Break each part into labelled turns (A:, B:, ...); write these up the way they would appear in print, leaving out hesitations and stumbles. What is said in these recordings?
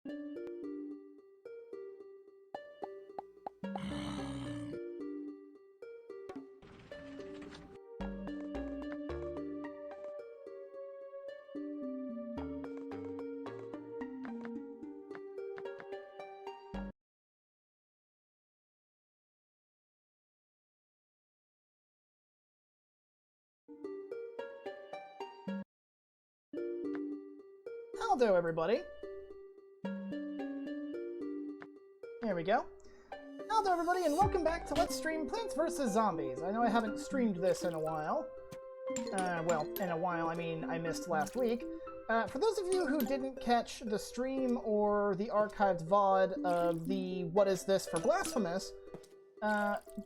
A: Hello, everybody. There we go. Hello, everybody, and welcome back to Let's Stream Plants vs. Zombies. I know I haven't streamed this in a while. Well, in a while, I mean I missed last week. For those of you who didn't catch the stream or the archived VOD of the What Is This for Blasphemous,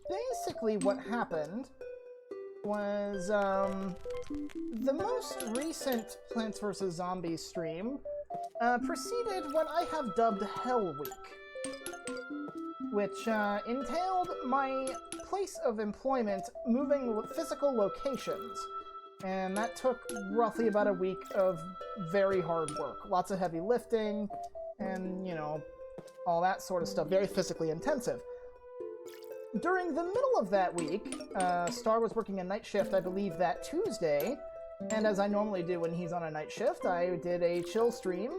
A: basically what happened was, the most recent Plants vs. Zombies stream preceded what I have dubbed Hell Week, which entailed my place of employment moving physical locations, and that took roughly about a week of very hard work. Lots of heavy lifting, and, you know, all that sort of stuff, very physically intensive. During the middle of that week, Star was working a night shift, I believe, that Tuesday, and as I normally do when he's on a night shift, I did a chill stream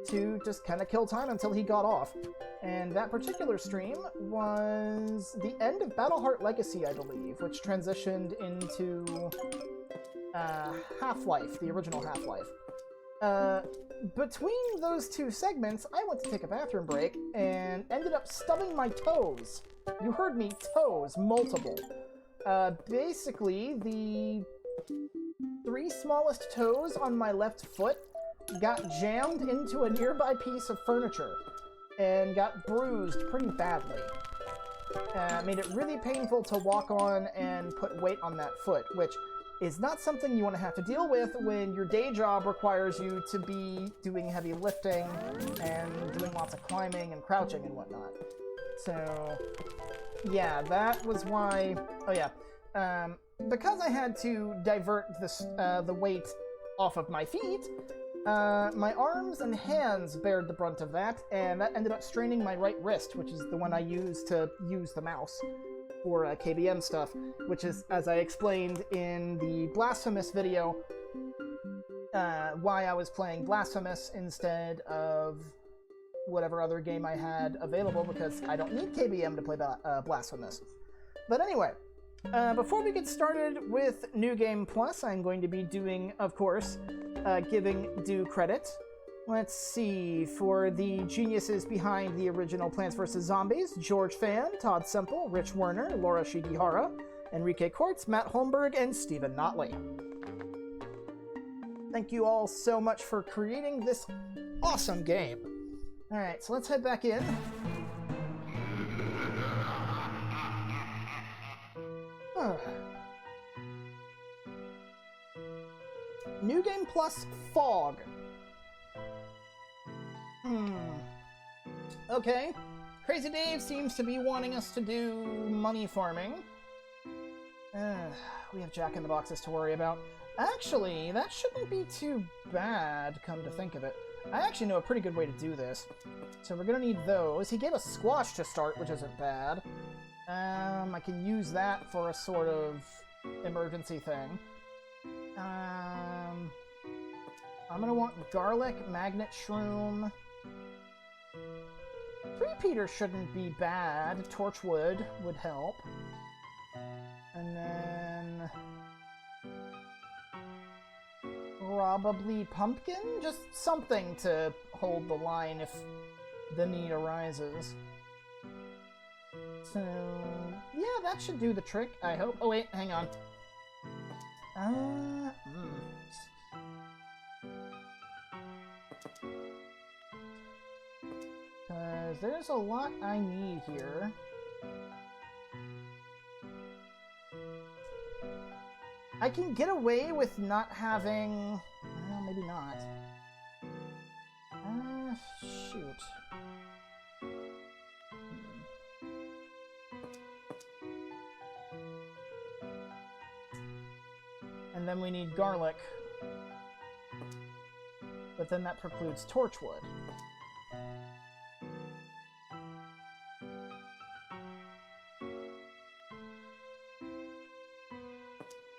A: to just kind of kill time until he got off. And that particular stream was the end of Battleheart Legacy, I believe, which transitioned into Half-Life, the original Half-Life. Between those two segments, I went to take a bathroom break and ended up stubbing my toes. You heard me, toes, multiple. Basically, the 3 smallest toes on my left foot got jammed into a nearby piece of furniture and got bruised pretty badly. Made it really painful to walk on and put weight on that foot, which is not something you want to have to deal with when your day job requires you to be doing heavy lifting and doing lots of climbing and crouching and whatnot. So, yeah, that was why... Oh, yeah. Because I had to divert this, the weight off of my feet, my arms and hands bared the brunt of that, and that ended up straining my right wrist, which is the one I use to use the mouse for KBM stuff, which is, as I explained in the Blasphemous video, why I was playing Blasphemous instead of whatever other game I had available, because I don't need KBM to play Blasphemous. But anyway, before we get started with New Game Plus, I'm going to be doing, of course, giving due credit. Let's see, for the geniuses behind the original Plants vs. Zombies, George Fan, Todd Semple, Rich Werner, Laura Shigihara, Enrique Quartz, Matt Holmberg, and Stephen Notley. Thank you all so much for creating this awesome game. Alright, so let's head back in. New Game Plus Fog. Okay. Crazy Dave seems to be wanting us to do money farming. We have Jack in the Boxes to worry about. Actually, that shouldn't be too bad, come to think of it. I actually know a pretty good way to do this. So we're gonna need those. He gave us squash to start, which isn't bad. I can use that for a sort of emergency thing. I'm gonna want garlic, magnet shroom. Repeater shouldn't be bad. Torchwood would help. And then... probably pumpkin? Just something to hold the line if the need arises. So, yeah, that should do the trick, I hope. Oh wait, hang on. Because there's a lot I need here. I can get away with not having... well, maybe not. Shoot. And then we need garlic. But then that precludes torchwood.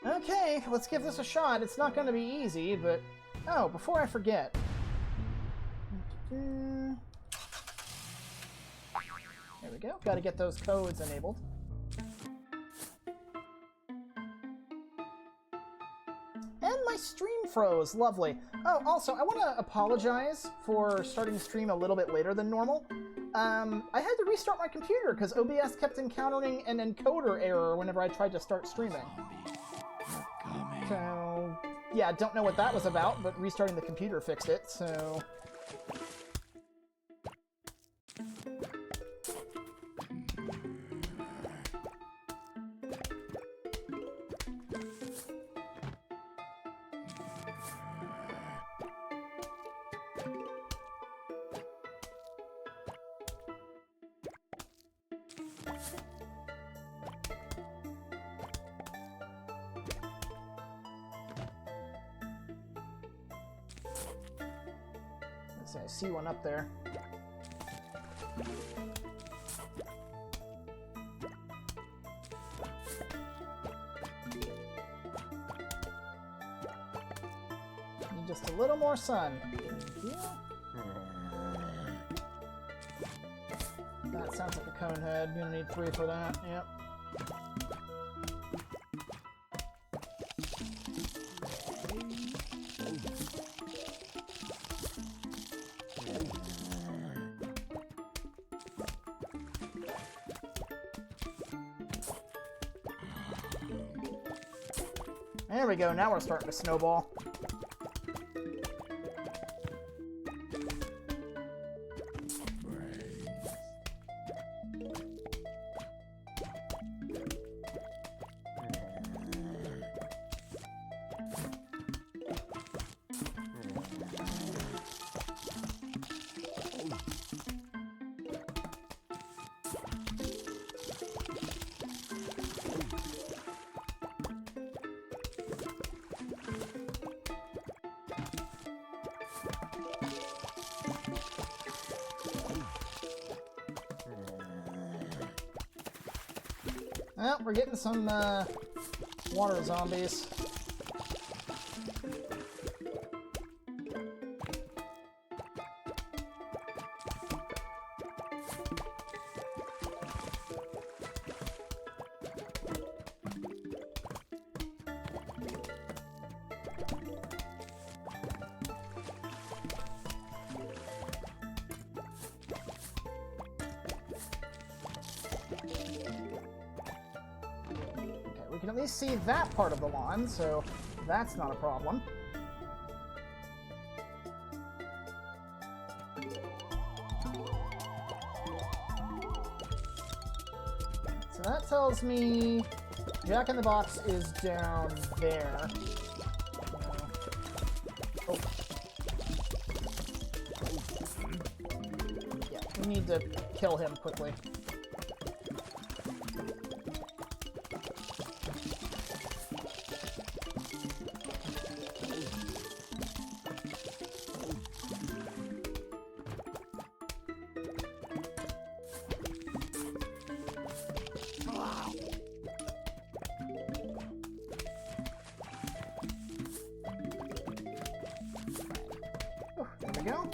A: Okay, let's give this a shot. It's not going to be easy, but... Oh, before I forget... There we go. Got to get those codes enabled. And my stream froze. Lovely. Oh, also, I want to apologize for starting the stream a little bit later than normal. I had to restart my computer because OBS kept encountering an encoder error whenever I tried to start streaming. So, yeah, don't know what that was about, but restarting the computer fixed it, so... I see one up there. Need just a little more sun. That sounds like a cone head. You're gonna need 3 for that. Yep. There we go, now we're starting to snowball. Well, we're getting some water zombies. We can at least see that part of the lawn, so that's not a problem. So that tells me Jack in the Box is down there. Oh. Yeah, we need to kill him quickly. There we go.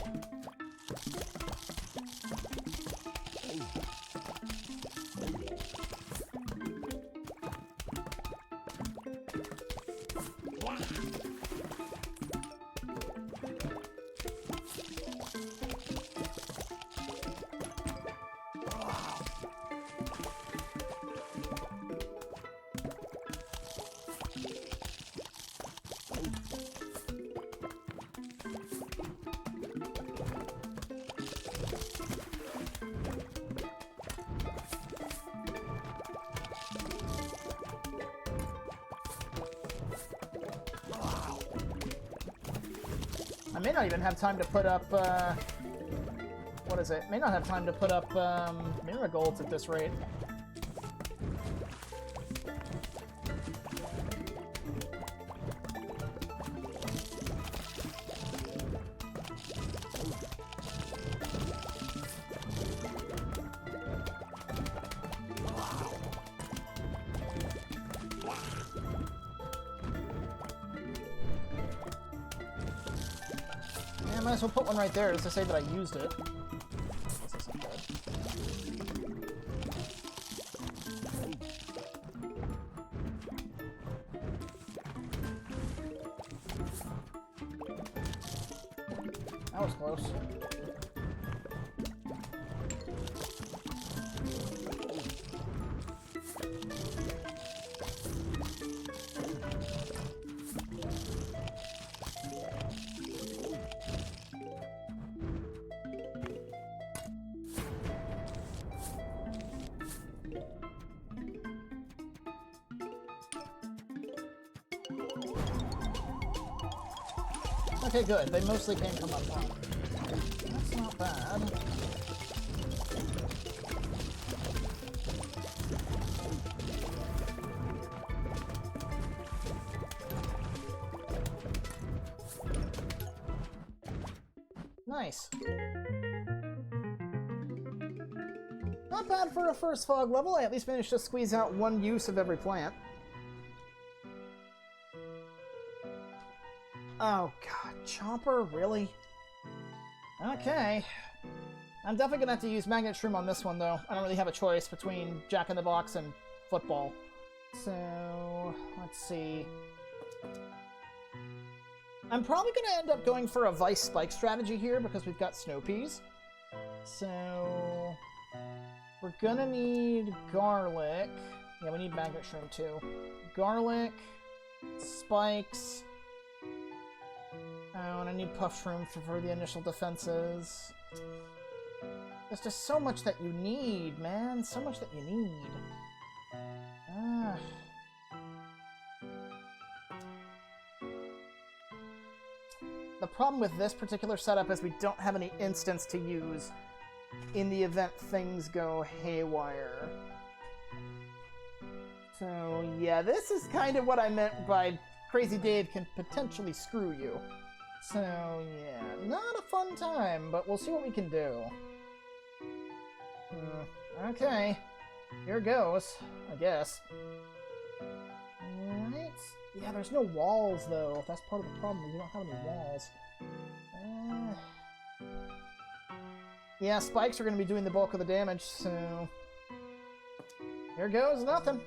A: I may not even have time to put up, what is it? May not have time to put up, marigolds at this rate. as well put one right there just to say that I used it. This isn't good. That was close. Okay, good. They mostly can't come up top. That's not bad. Nice. Not bad for a first fog level. I at least managed to squeeze out one use of every plant. Oh god, Chomper, really? Okay. I'm definitely gonna have to use Magnet Shroom on this one, though. I don't really have a choice between Jack-in-the-Box and Football. So, let's see. I'm probably gonna end up going for a Vice Spike strategy here because we've got Snow Peas. So, we're gonna need Garlic. Yeah, we need Magnet Shroom too. Garlic, Spikes. Oh, and I need Puff Shroom for the initial defenses. There's just so much that you need, man. So much that you need. Ah. The problem with this particular setup is we don't have any instants to use in the event things go haywire. So, yeah, this is kind of what I meant by Crazy Dave can potentially screw you. So, yeah, not a fun time, but we'll see what we can do. Okay, here goes, I guess. Alright. Yeah, there's no walls, though. That's part of the problem, is you don't have any walls. Yeah, spikes are going to be doing the bulk of the damage, so... Here goes nothing.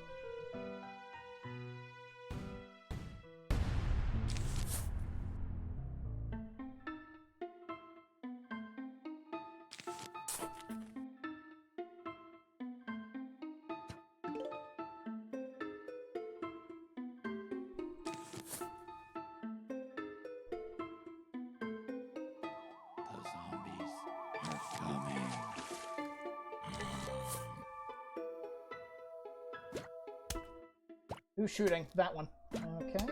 A: Who's shooting? That one. Okay.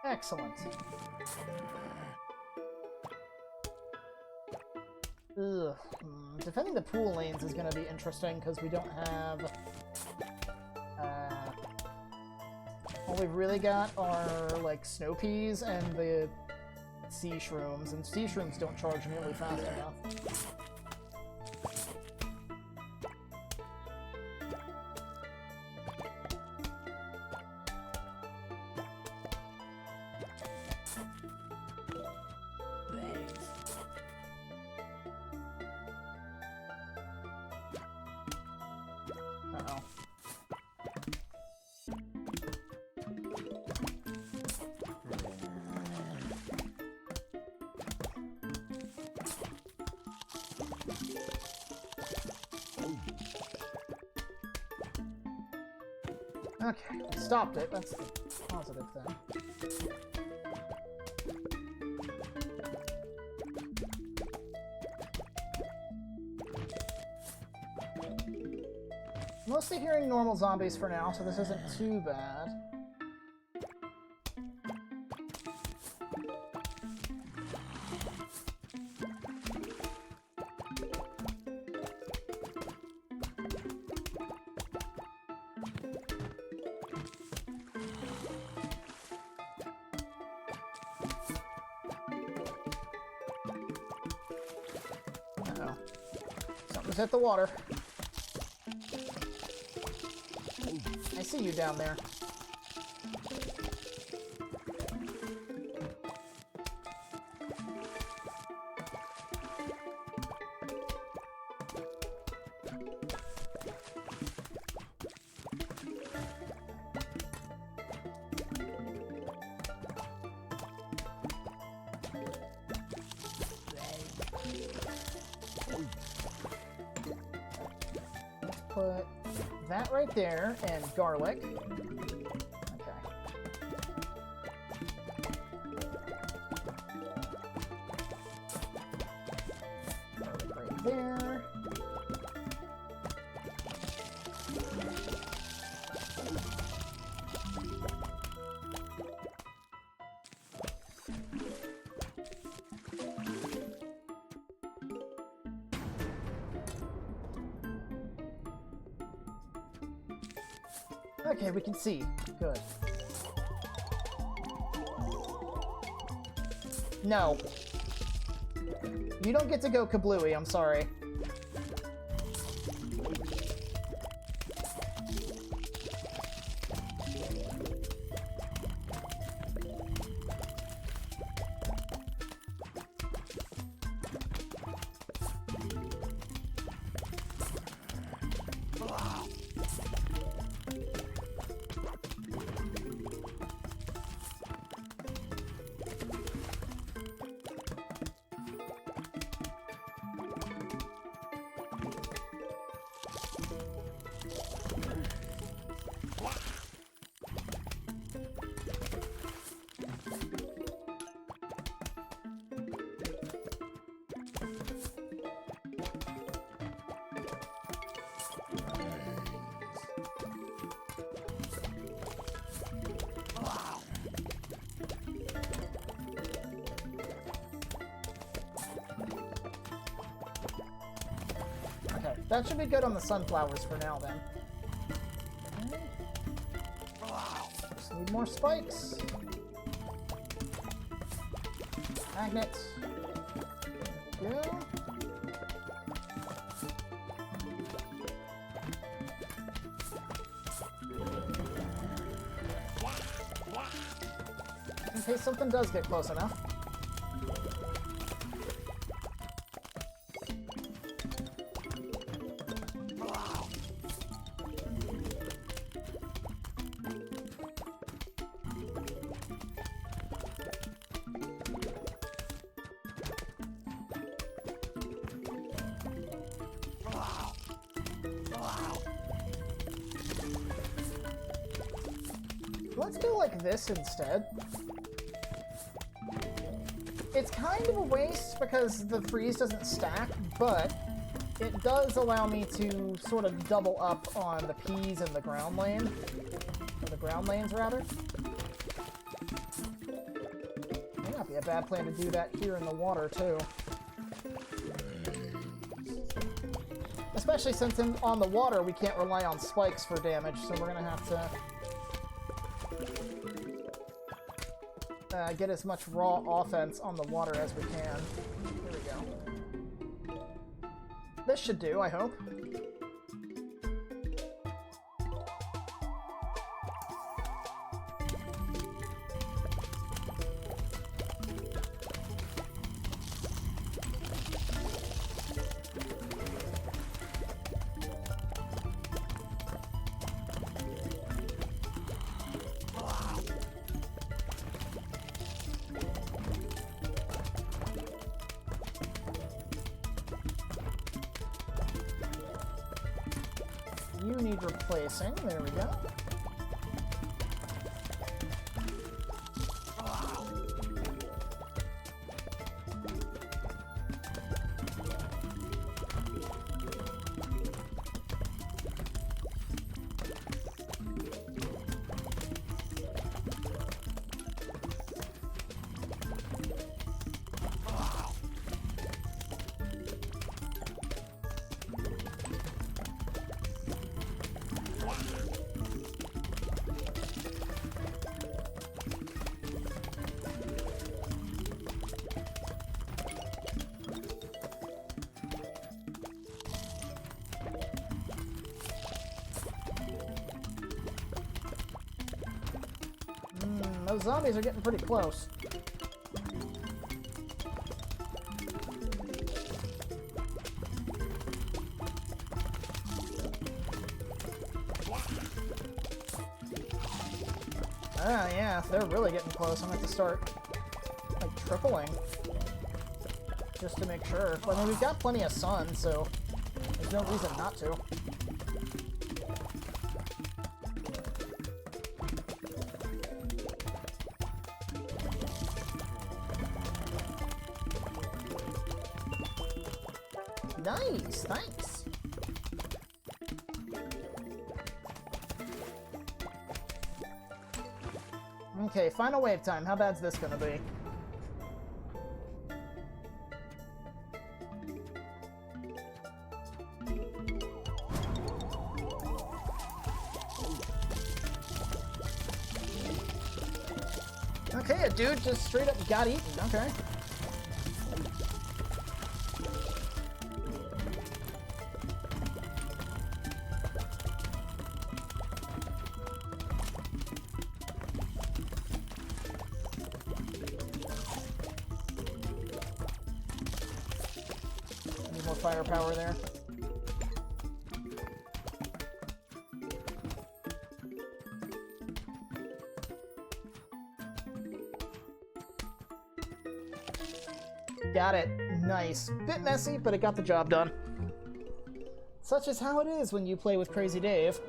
A: Excellent. Ugh. Defending the pool lanes is going to be interesting because we don't have... all we've really got are, like, Snow Peas and the Sea Shrooms, and Sea Shrooms don't charge nearly fast enough. Uh-oh. Okay, we stopped it. That's the positive thing. Mostly hearing normal zombies for now, so this isn't too bad. Uh-oh. Something's hit the water. see you down there. Put that right there, and garlic. Okay. Garlic right there. Okay, we can see. Good. No. You don't get to go kablooey, I'm sorry. Okay, that should be good on the sunflowers for now, then. Okay. Just need more spikes. Magnets. There we go. In case something does get close enough. Let's do like this instead. It's kind of a waste because the freeze doesn't stack, but it does allow me to sort of double up on the peas and the ground lane. Or the ground lanes, rather. May not be a bad plan to do that here in the water, too. Especially since on the water we can't rely on spikes for damage, so we're gonna have to get as much raw offense on the water as we can. Here we go. This should do, I hope. You need replacing. There we go. those zombies are getting pretty close. Ah, yeah, they're really getting close. I'm gonna have to start, like, tripling. Just to make sure. But I mean, we've got plenty of sun, so there's no reason not to. Nice, thanks. Okay, final wave time. How bad's this gonna be? Okay, a dude just straight up got eaten. Okay. Need more firepower there. Got it. Nice. Bit messy, but it got the job done. Such is how it is when you play with Crazy Dave.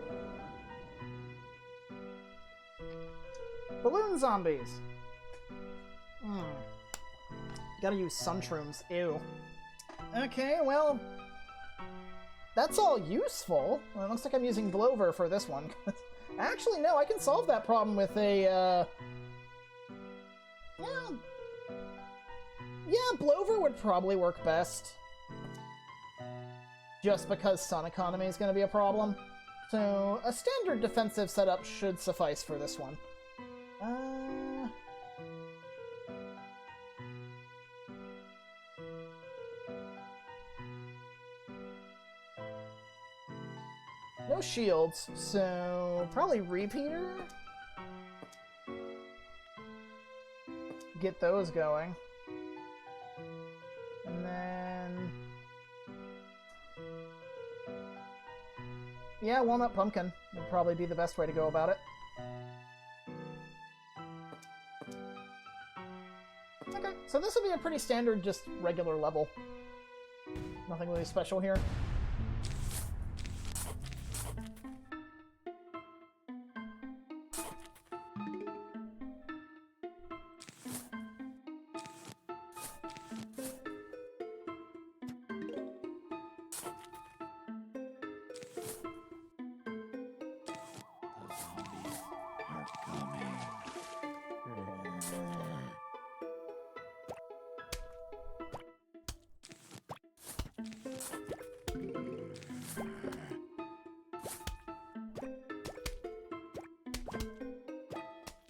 A: Balloon zombies. Gotta use sun shrooms. Ew. Okay, well... that's all useful. Well, it looks like I'm using Blover for this one. Actually, no, I can solve that problem with a, Yeah, Blover would probably work best. Just because sun economy is going to be a problem. So, a standard defensive setup should suffice for this one. No shields, so probably repeater? Get those going. And then... yeah, walnut pumpkin would probably be the best way to go about it. Okay, so this will be a pretty standard, just regular level. Nothing really special here.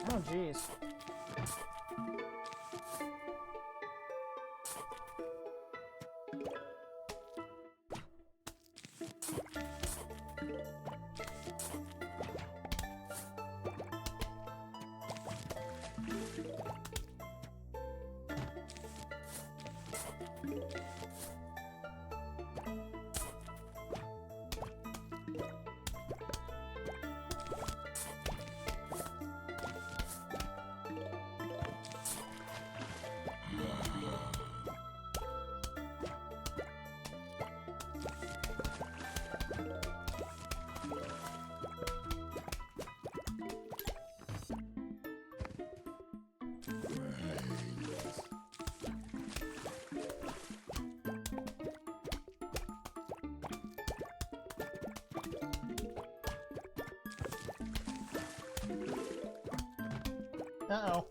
A: Oh, jeez. Uh-oh.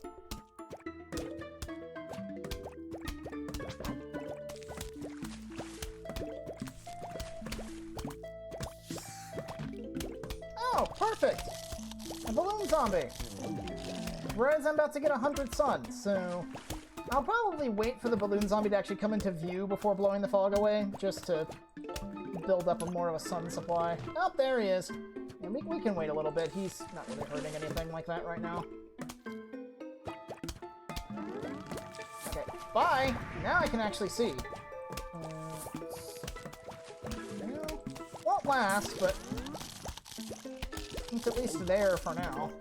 A: Oh, perfect! A balloon zombie! Whereas I'm about to get 100 suns, so... I'll probably wait for the balloon zombie to actually come into view before blowing the fog away, just to build up more of a sun supply. Oh, there he is. And we can wait a little bit. He's not really hurting anything like that right now. Bye! Now I can actually see. Won't last, but it's at least there for now.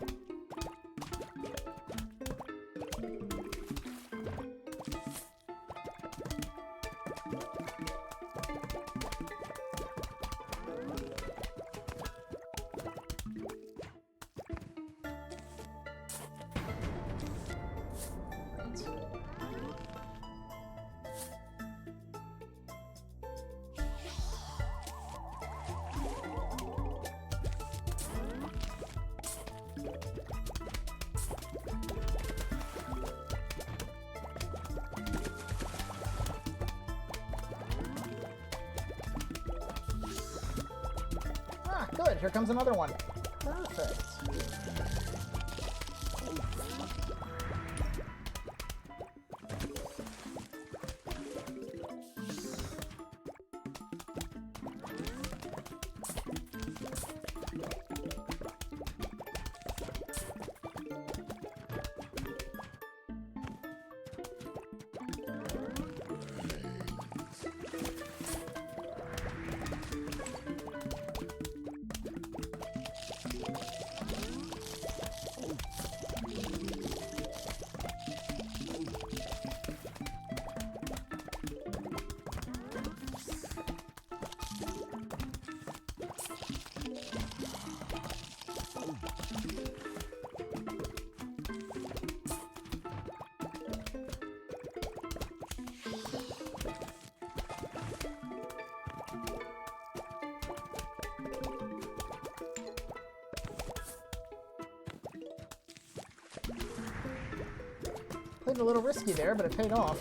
A: Good, here comes another one. Perfect. Played a little risky there, but it paid off.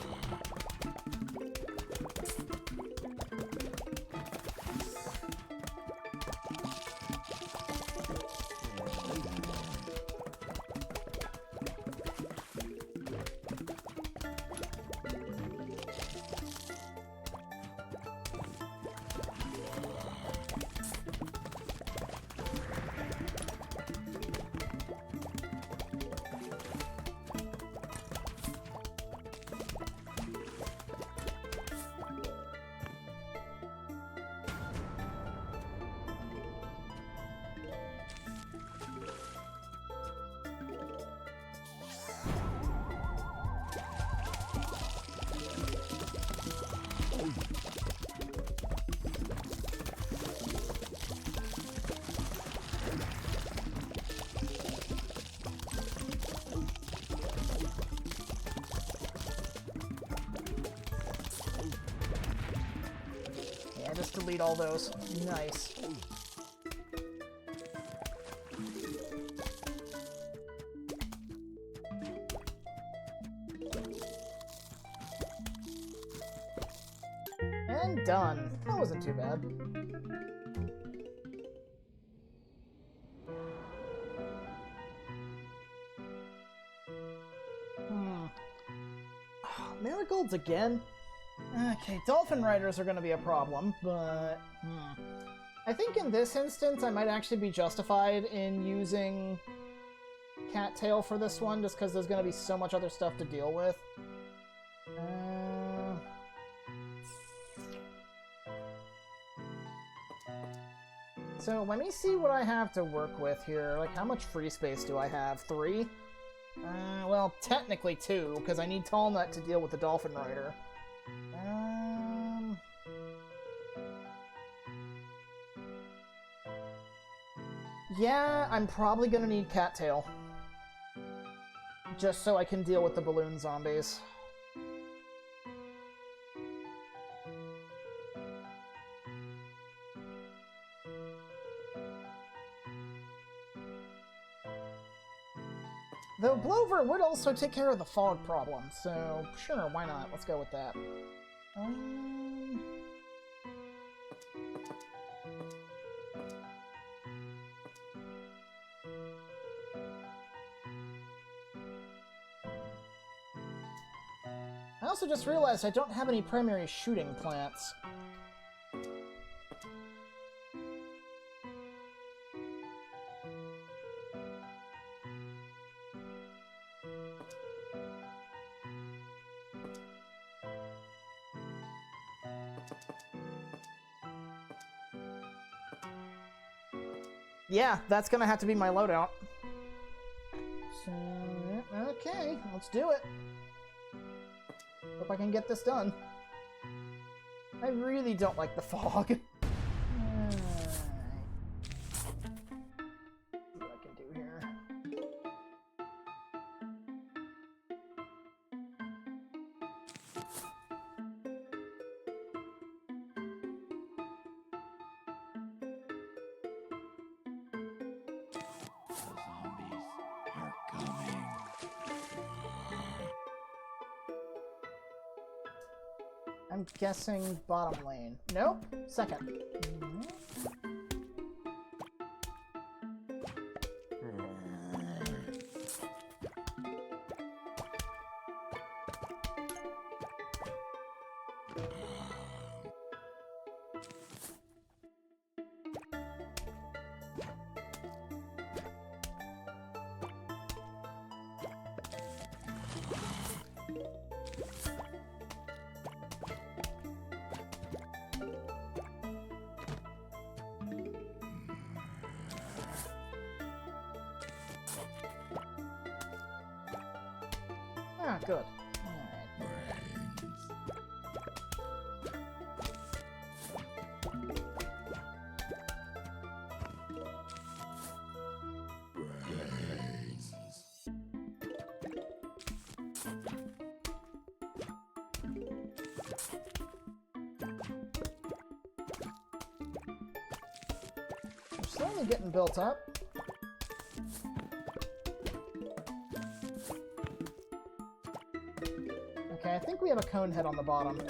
A: Just delete all those. Nice. And done. That wasn't too bad. Marigolds again? Okay, dolphin riders are going to be a problem, but... I think in this instance, I might actually be justified in using Cattail for this one, just because there's going to be so much other stuff to deal with. So, let me see what I have to work with here. Like, how much free space do I have? 3? Well, technically 2, because I need Tall Nut to deal with the dolphin rider. Yeah, I'm probably gonna need Cattail. Just so I can deal with the balloon zombies. Though Blover would also take care of the fog problem, so sure, why not? Let's go with that. I also just realized I don't have any primary shooting plants. Yeah, that's gonna have to be my loadout. So, okay, let's do it. Hope I can get this done. I really don't like the fog. See what I can do here. I'm guessing bottom lane. Nope. Second. Ah, good. We're slowly getting built up. Okay, I think we have a cone head on the bottom.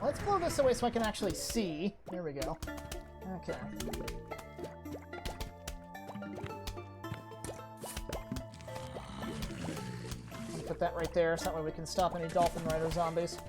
A: Let's blow this away so I can actually see. There we go. Okay. Put that right there so that way we can stop any Dolphin Rider zombies.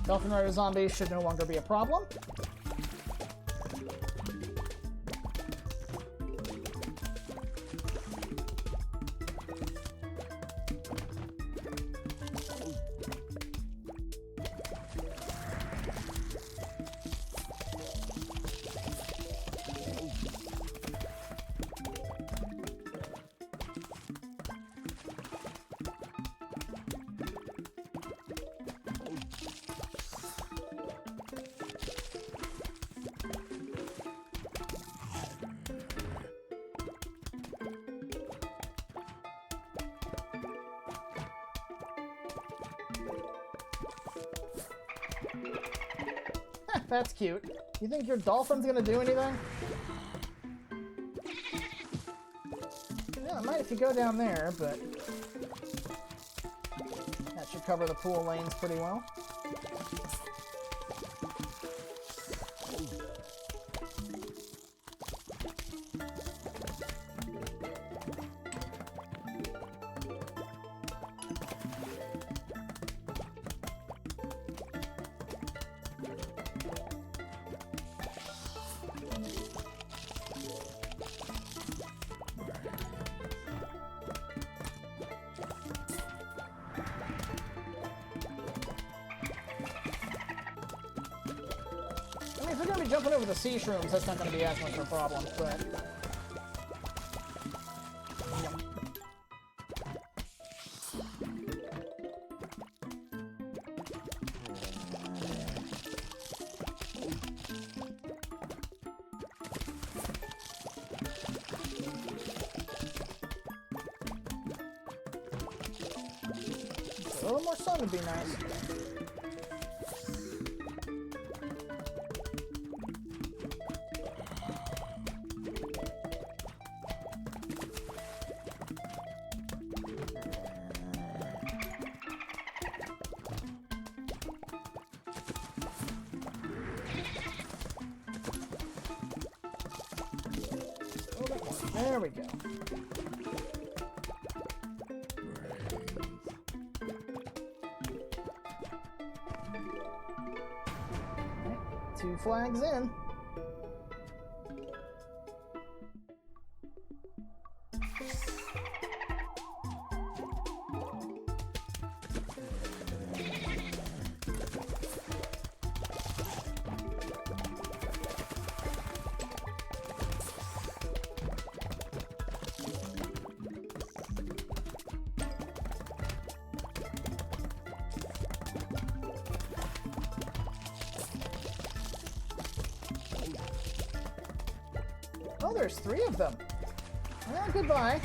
A: Dolphin Rider zombies should no longer be a problem. That's cute. You think your dolphin's gonna do anything? Yeah, it might if you go down there, but that should cover the pool lanes pretty well. maybe jumping over the sea shrooms, that's not going to be as much of a problem, but... A little more sun would be nice. There we go. Okay, 2 flags in. Oh, there's 3 of them. Well, goodbye.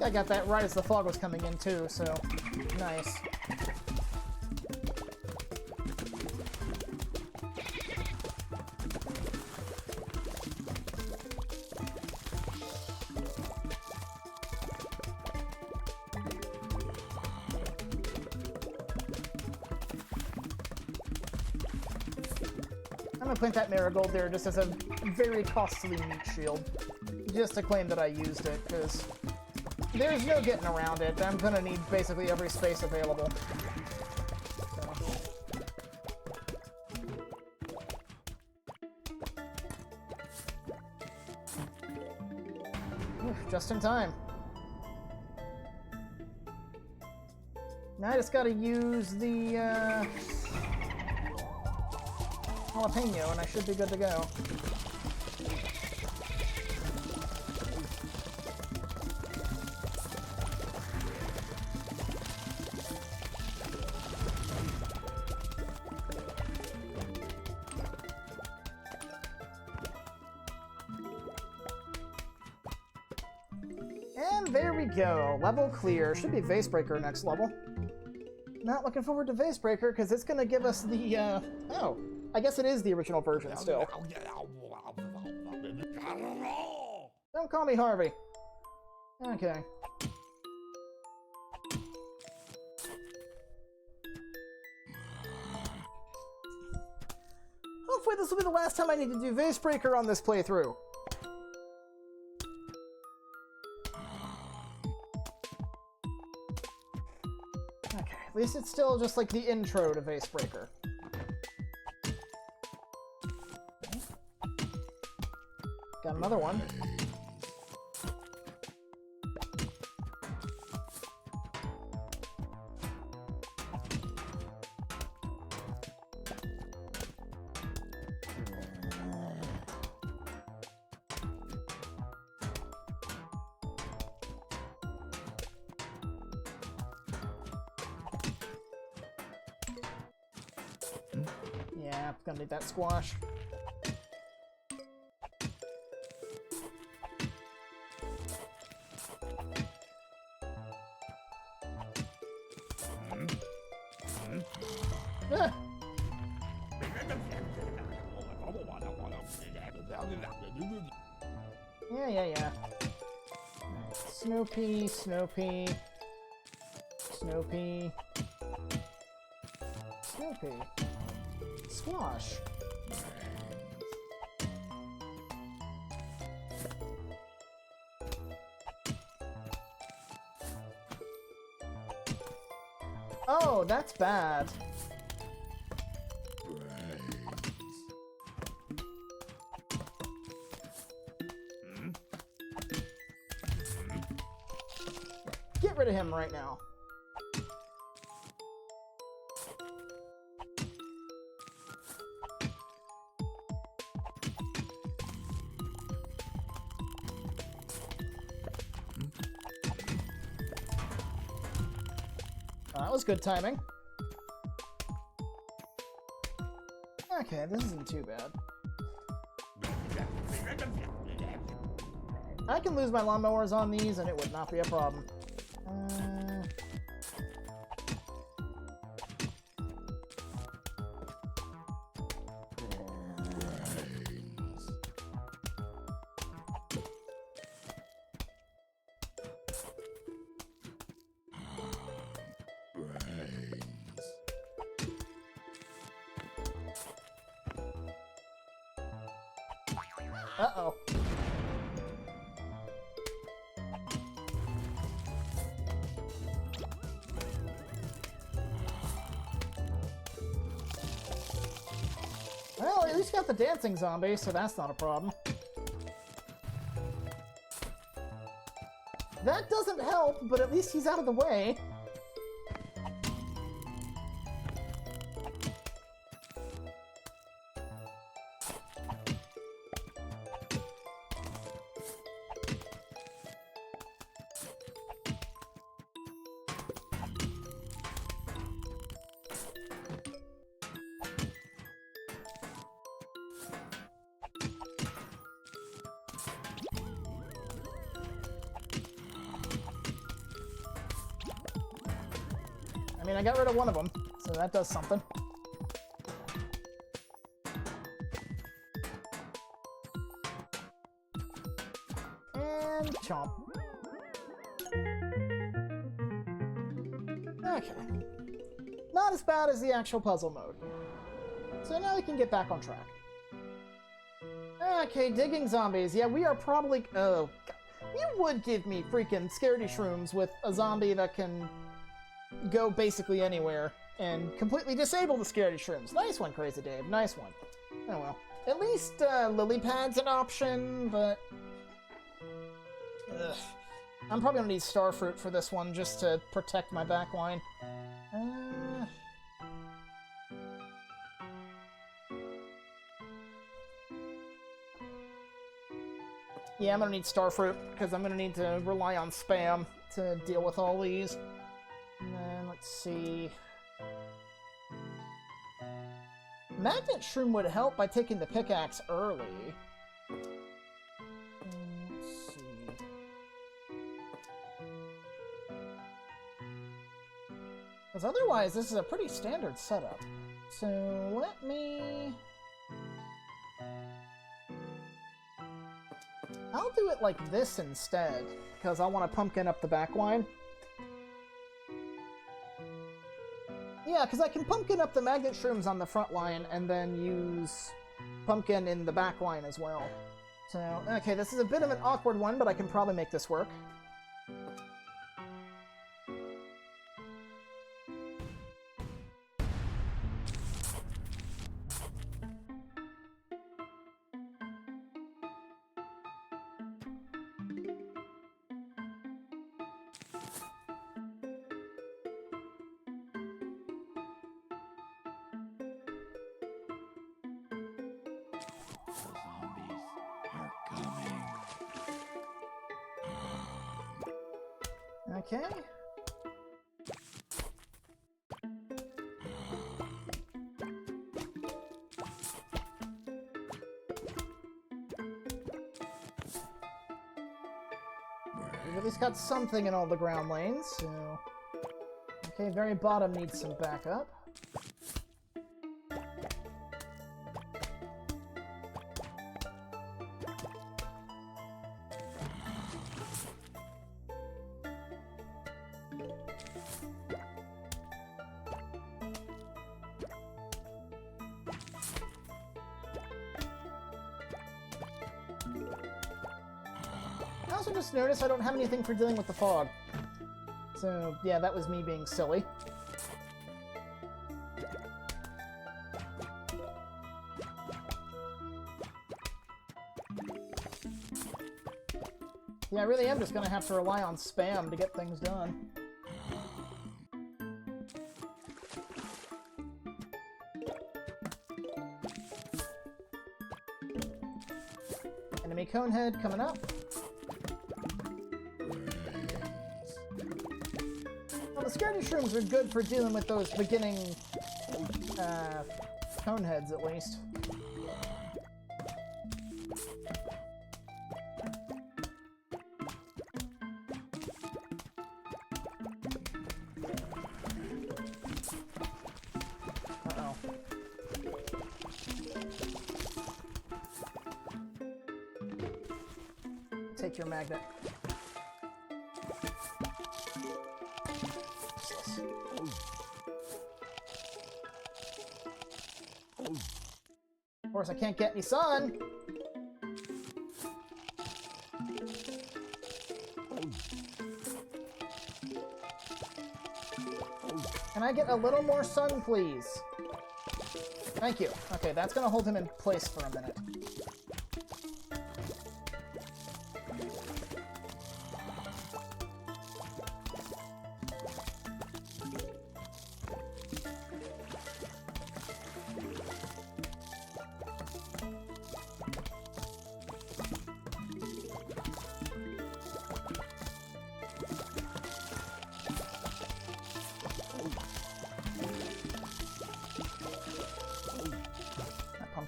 A: I got that right as the fog was coming in too, so nice. I'm gonna plant that marigold there just as a very costly meat shield, just to claim that I used it, because there's no getting around it. I'm gonna need basically every space available. Oof, just in time. Now I just gotta use the jalapeno and I should be good to go. And there we go. Level clear. Should be Vasebreaker next level. Not looking forward to Vasebreaker because it's going to give us the, oh, I guess it is the original version still. Don't call me Harvey. Okay. Hopefully this will be the last time I need to do Vasebreaker on this playthrough. Okay, at least it's still just like the intro to Vasebreaker. Got another one. Yeah, I'm gonna need that squash. Ah. Yeah. Snoopy. Squash. Oh, that's bad. Get rid of him right now. That was good timing. Okay, this isn't too bad. I can lose my lawnmowers on these and it would not be a problem. Uh-oh. Well, at least got the dancing zombie, so that's not a problem. That doesn't help, but at least he's out of the way. I mean, I got rid of one of them, so that does something. And chomp. Okay. Not as bad as the actual puzzle mode. So now we can get back on track. Okay, digging zombies. Yeah, we are probably... Oh, God. You would give me freaking scaredy shrooms with a zombie that can go basically anywhere and completely disable the scaredy shrooms. Nice one, Crazy Dave. Nice one. Oh well. At least lily pad's an option, but... Ugh. I'm probably gonna need starfruit for this one just to protect my backline. Yeah, I'm gonna need starfruit because I'm gonna need to rely on spam to deal with all these. And then, let's see... Magnet Shroom would help by taking the pickaxe early. Let's see... Because otherwise, this is a pretty standard setup. So, let me... I'll do it like this instead, because I want to pumpkin up the back line. Yeah, because I can pumpkin up the magnet shrooms on the front line and then use pumpkin in the back line as well. So, okay, this is a bit of an awkward one, but I can probably make this work. Okay. We've at least got something in all the ground lanes, so... Okay, very bottom needs some backup. I also just noticed I don't have anything for dealing with the fog. So, yeah, that was me being silly. Yeah, I really am just gonna have to rely on spam to get things done. Enemy conehead coming up. Well, the scaredy shrooms are good for dealing with those beginning coneheads, at least. Uh-oh. Take your magnet. Of course, I can't get any sun. Can I get a little more sun, please? Thank you. Okay, that's gonna hold him in place for a minute.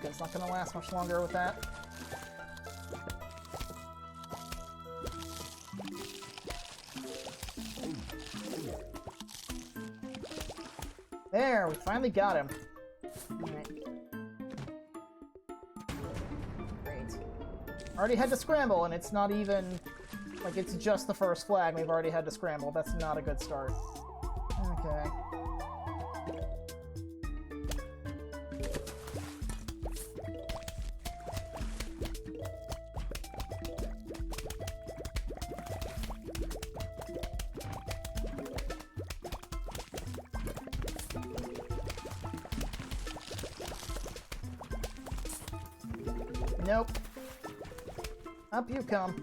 A: It's not going to last much longer with that. There, we finally got him. Alright. Great. Already had to scramble, and it's not even... like, it's just the first flag, and we've already had to scramble. That's not a good start. Okay. Nope. Up you come.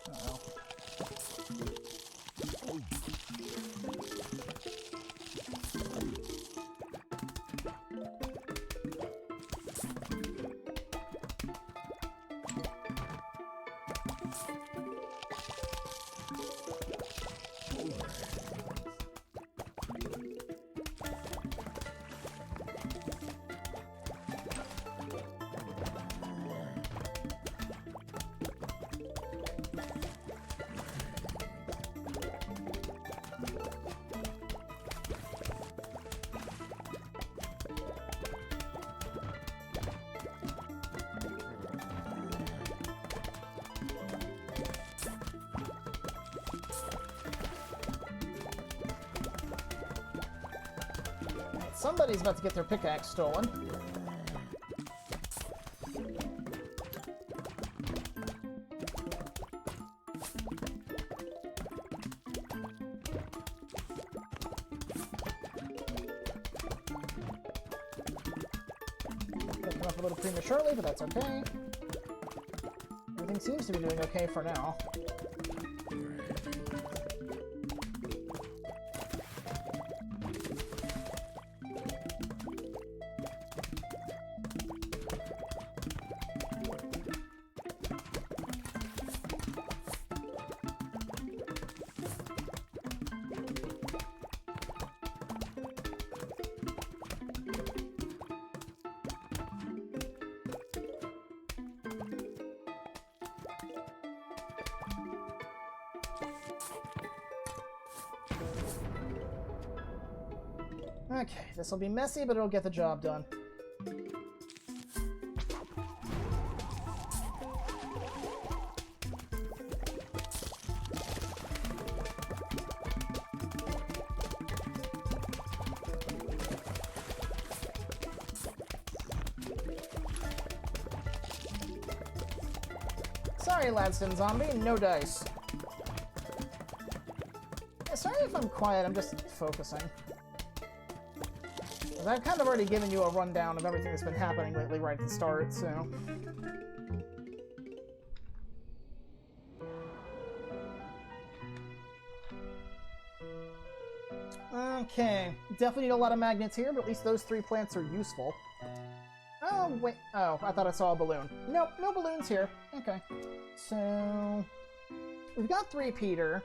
A: Uh-oh. Somebody's about to get their pickaxe stolen. Come up a little prematurely, but that's okay. Everything seems to be doing okay for now. Okay, this will be messy, but it'll get the job done. Sorry, Ladston Zombie, no dice. Yeah, sorry if I'm quiet, I'm just focusing. I've kind of already given you a rundown of everything that's been happening lately right at the start, so... Okay, definitely need a lot of magnets here, but at least those 3 plants are useful. Oh, wait. Oh, I thought I saw a balloon. Nope, no balloons here. Okay. So... we've got 3 Peter.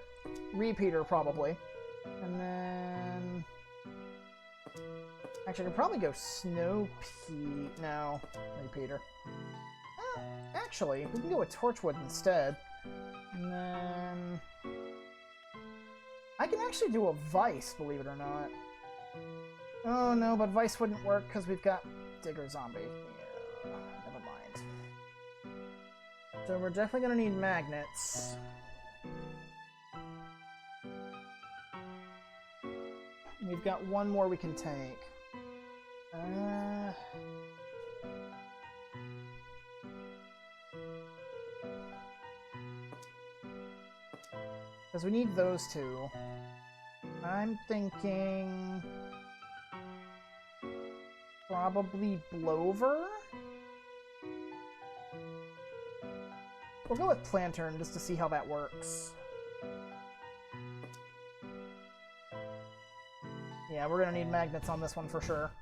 A: Repeater, probably. And then... actually, I could probably go Snow Pete. No, Repeater. Oh, actually, we can go with Torchwood instead. And then... I can actually do a Vice, believe it or not. Oh no, but Vice wouldn't work because we've got Digger Zombie. Yeah, never mind. So we're definitely going to need magnets. We've got 1 more we can take. Because we need those 2. I'm thinking... probably Blover? We'll go with Plantern just to see how that works. Yeah, we're gonna need magnets on this one for sure.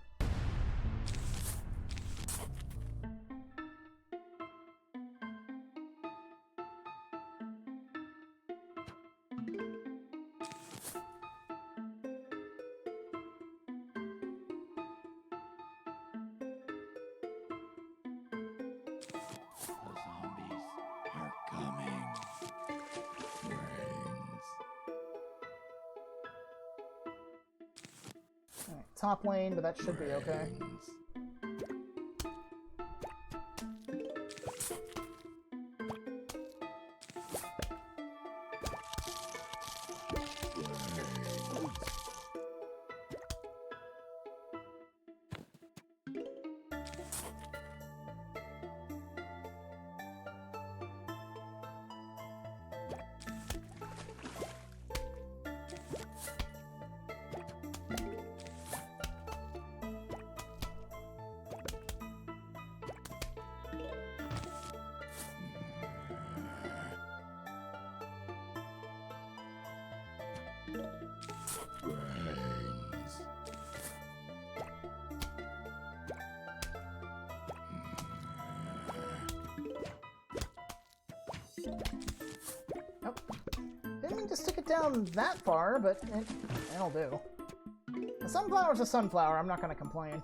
A: Top lane, but that should be okay. Nope. Didn't mean to stick it down that far, but it'll do. A sunflower's a sunflower, I'm not gonna complain.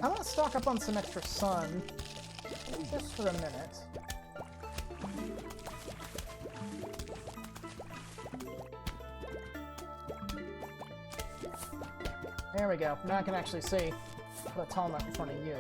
A: I want to stock up on some extra sun, just for a minute. There we go. Now I can actually see. put a tall nut in front of you.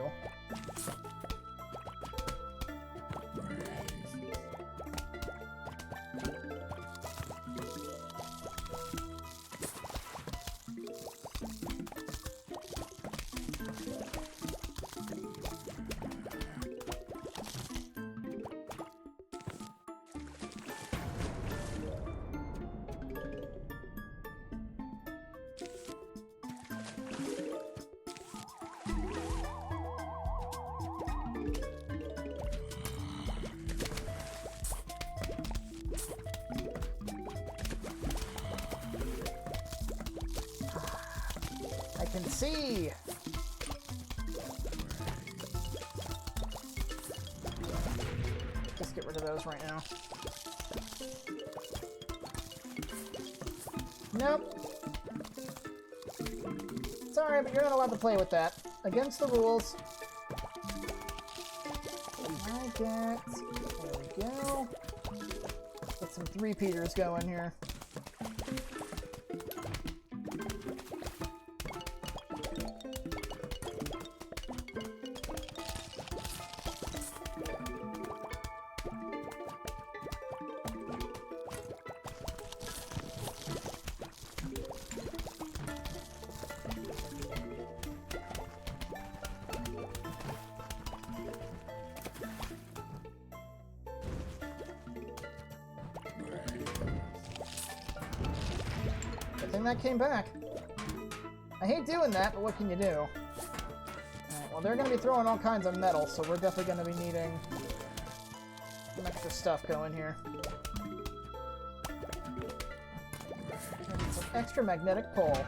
A: I can see! Just get rid of those right now. Nope. Sorry, but you're not allowed to play with that. Against the rules. I get... There we go. Get some three-peaters going here. That came back. I hate doing that, but what can you do? Alright, well, they're going to be throwing all kinds of metal, so we're definitely going to be needing some extra stuff going here. And some extra magnetic pole.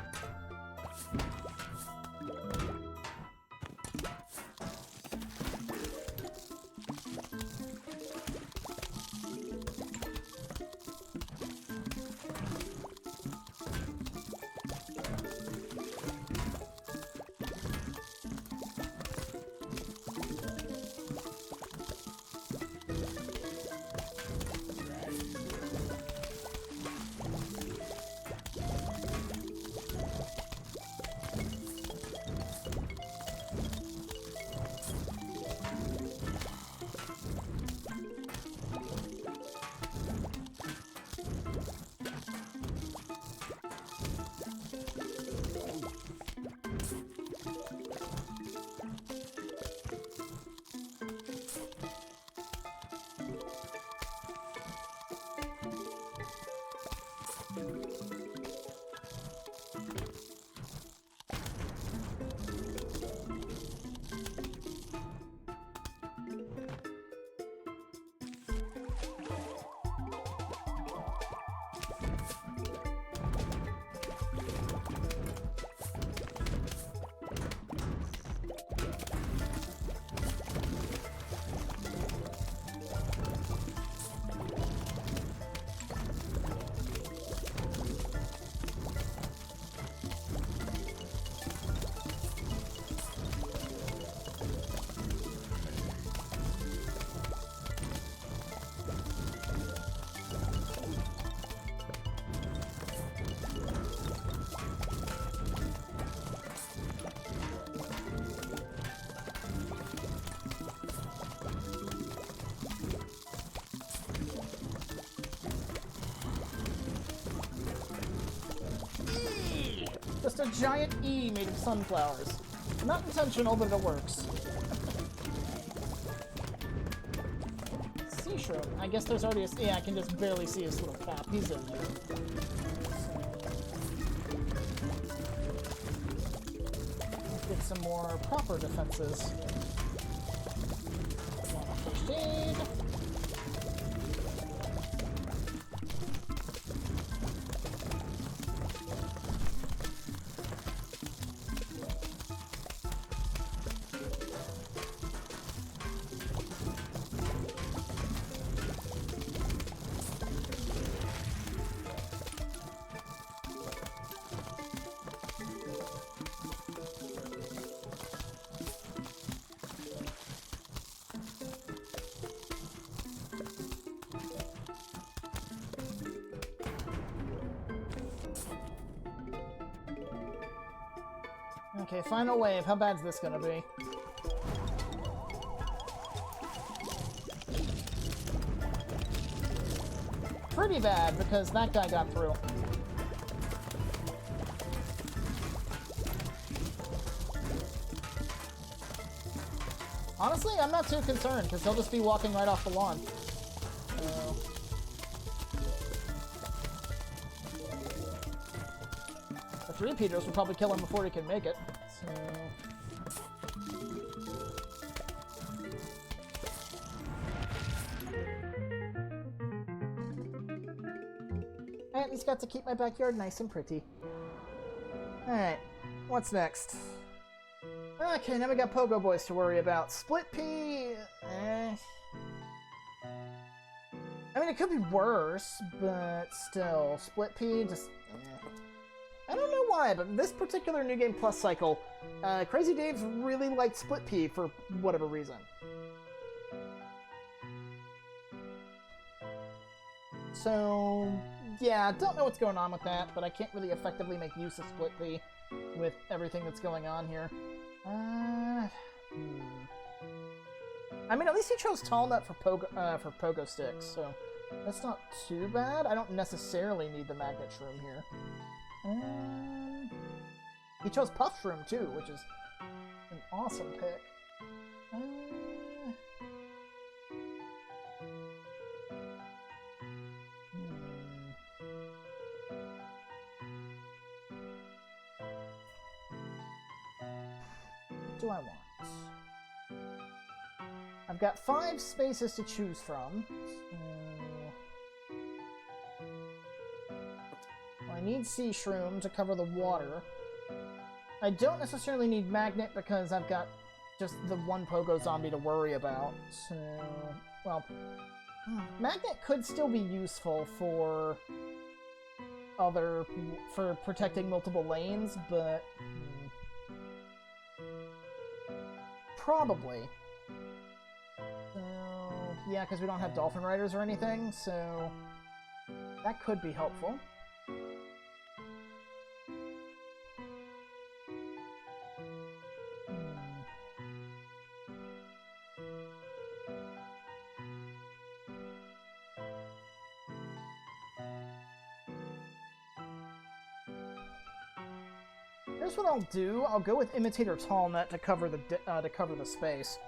A: Just a giant E made of sunflowers. Not intentional, but it works. Sea shroom. I guess there's already a... Yeah, I can just barely see his little cap. He's in there. Let's get some more proper defenses. First aid. Okay, final wave. How bad's this gonna be? Pretty bad, because that guy got through. Honestly, I'm not too concerned, because he'll just be walking right off the lawn. The three-peaters will probably kill him before he can make it. So... I at least got to keep my backyard nice and pretty. Alright, what's next? Okay, now we got Pogo Boys to worry about. Split Pea... I mean, it could be worse, but still. Split Pea just... I don't know why, but this particular New Game Plus cycle, Crazy Dave's really liked Split Pea for whatever reason. So... yeah, don't know what's going on with that, but I can't really effectively make use of Split Pea with everything that's going on here. I mean, at least he chose Tall Nut for Pogo Sticks, so that's not too bad. I don't necessarily need the Magnet Shroom here. He chose Puff Shroom, too, which is an awesome pick. What do I want? I've got 5 spaces to choose from. So... I need Sea Shroom to cover the water. I don't necessarily need Magnet because I've got just the one Pogo Zombie to worry about. So, well, Magnet could still be useful for protecting multiple lanes, but probably. So, yeah, because we don't have Dolphin Riders or anything, so that could be helpful. Here's what I'll do. I'll go with Imitator Tall Nut to cover the space.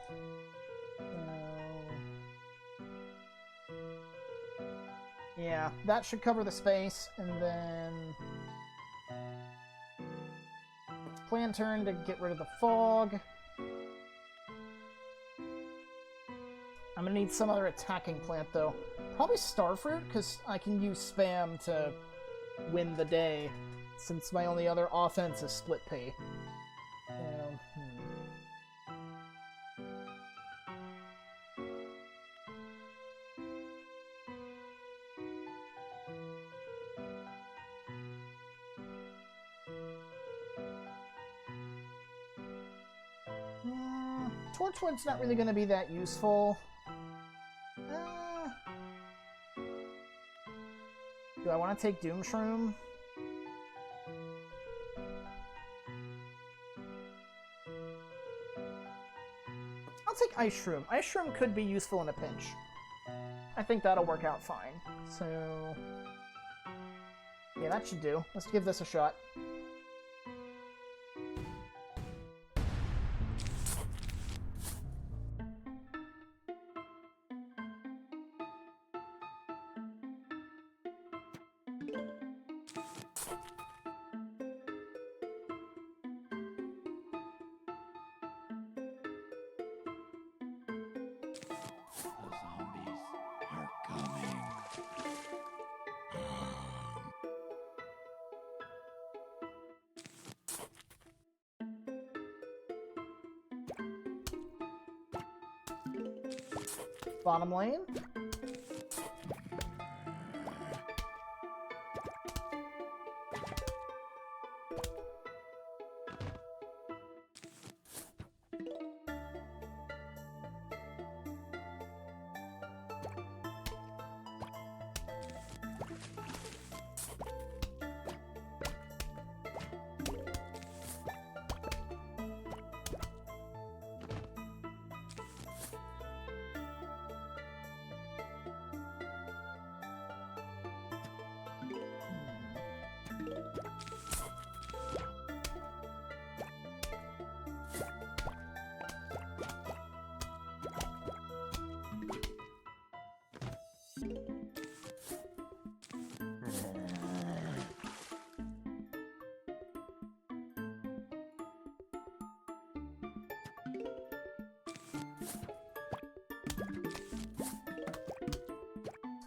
A: Yeah, that should cover the space, and then plan turn to get rid of the fog. I'm gonna need some other attacking plant though. Probably Starfruit, because I can use spam to win the day, since my only other offense is Split Pea. Torchwood's not really going to be that useful. Do I want to take Doom Shroom? I'll take Ice Shroom. Ice Shroom could be useful in a pinch. I think that'll work out fine. So, yeah, that should do. Let's give this a shot. Bottom lane.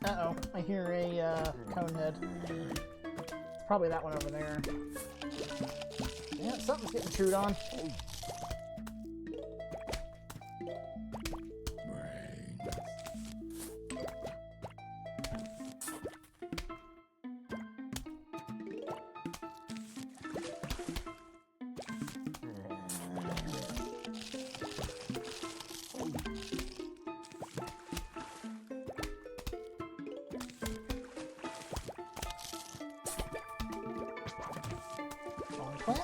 A: Uh-oh, I hear a conehead. It's probably that one over there. Yeah, something's getting chewed on. Plant.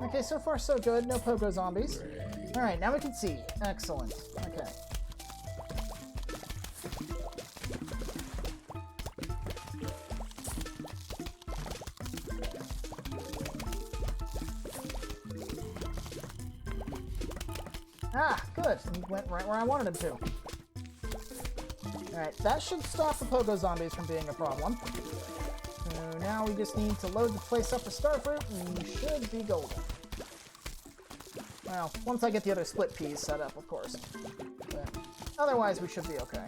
A: Okay, so far so good. No pogo zombies. Alright, now we can see. Excellent. Okay. Ah, good. He went right where I wanted him to. Alright, that should stop the pogo zombies from being a problem. So now we just need to load the place up with starfruit, and we should be golden. Well, once I get the other split peas set up, of course. But otherwise, we should be okay.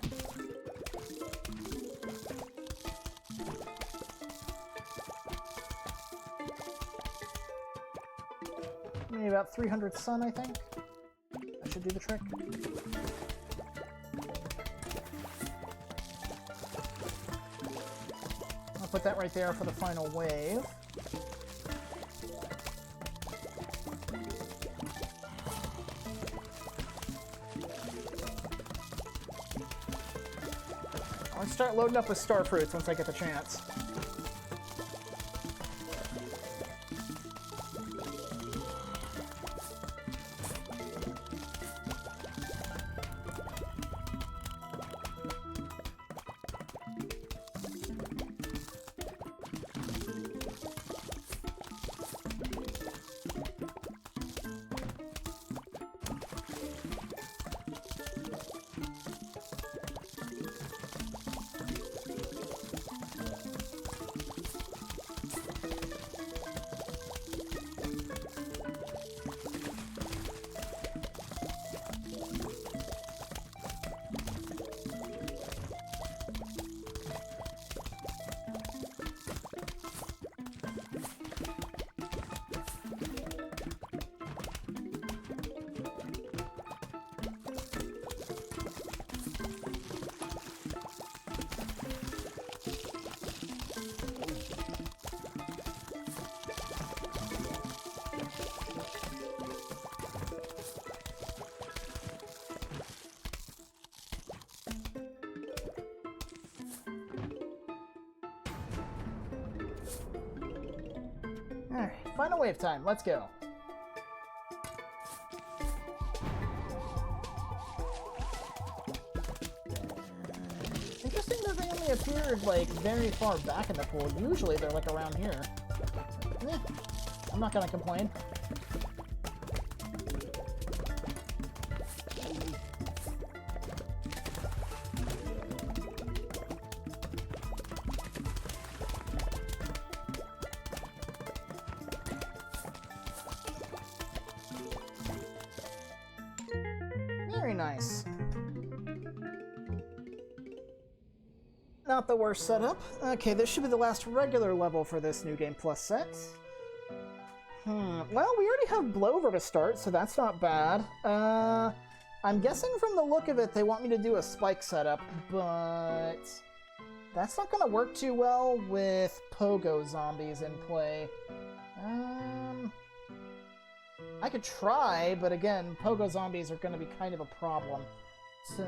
A: Maybe about 300 sun, I think. That should do the trick. I'll put that right there for the final wave. I'll start loading up with starfruits once I get the chance. Alright, final wave time. Let's go. Interesting that they only appeared, like, very far back in the pool. Usually they're, like, around here. Eh, I'm not gonna complain. spikes. Not the worst setup. Okay, this should be the last regular level for this New Game Plus set. Well, we already have Blover to start, so that's not bad. I'm guessing from the look of it, they want me to do a spike setup, but that's not going to work too well with Pogo Zombies in play. I could try, but again, Pogo Zombies are going to be kind of a problem. So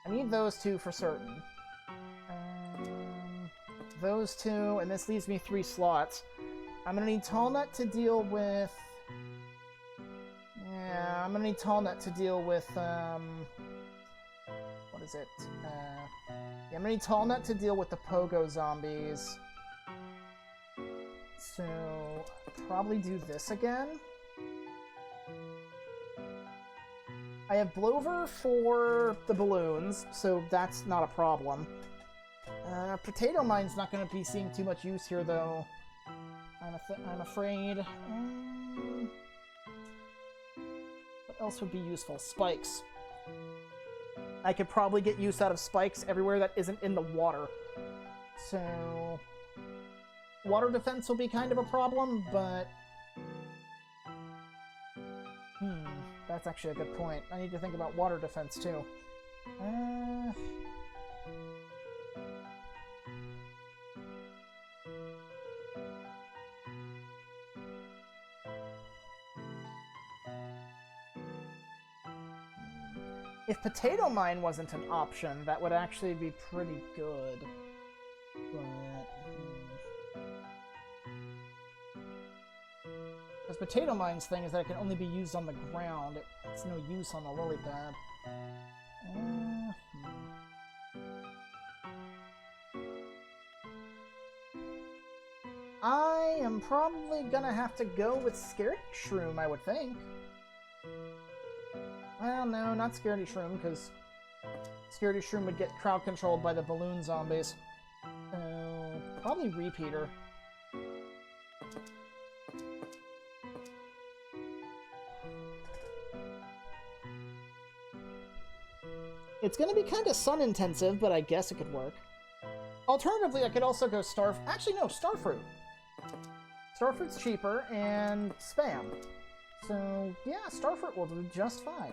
A: I need those two for certain. Those two, and this leaves me 3 slots. I'm going to need Tall Nut to deal with... Yeah, I'm going to need Tall Nut to deal with, what is it? Yeah, I'm going to need Tall Nut to deal with the Pogo Zombies. So, probably do this again. I have Blover for the balloons, so that's not a problem. Potato Mine's not going to be seeing too much use here, though. I'm afraid. What else would be useful? Spikes. I could probably get use out of spikes everywhere that isn't in the water. So water defense will be kind of a problem, but that's actually a good point. I need to think about water defense too. If Potato Mine wasn't an option, that would actually be pretty good. But because Potato Mine's thing is that it can only be used on the ground. It's no use on the lily pad. I am probably gonna have to go with Scaredy Shroom, I would think. Well, no, not Scaredy Shroom, because Scaredy Shroom would get crowd controlled by the balloon zombies. So, probably Repeater. It's going to be kind of sun-intensive, but I guess it could work. Alternatively, I could also go Actually, no, Starfruit. Starfruit's cheaper, and Spam. So, yeah, Starfruit will do just fine.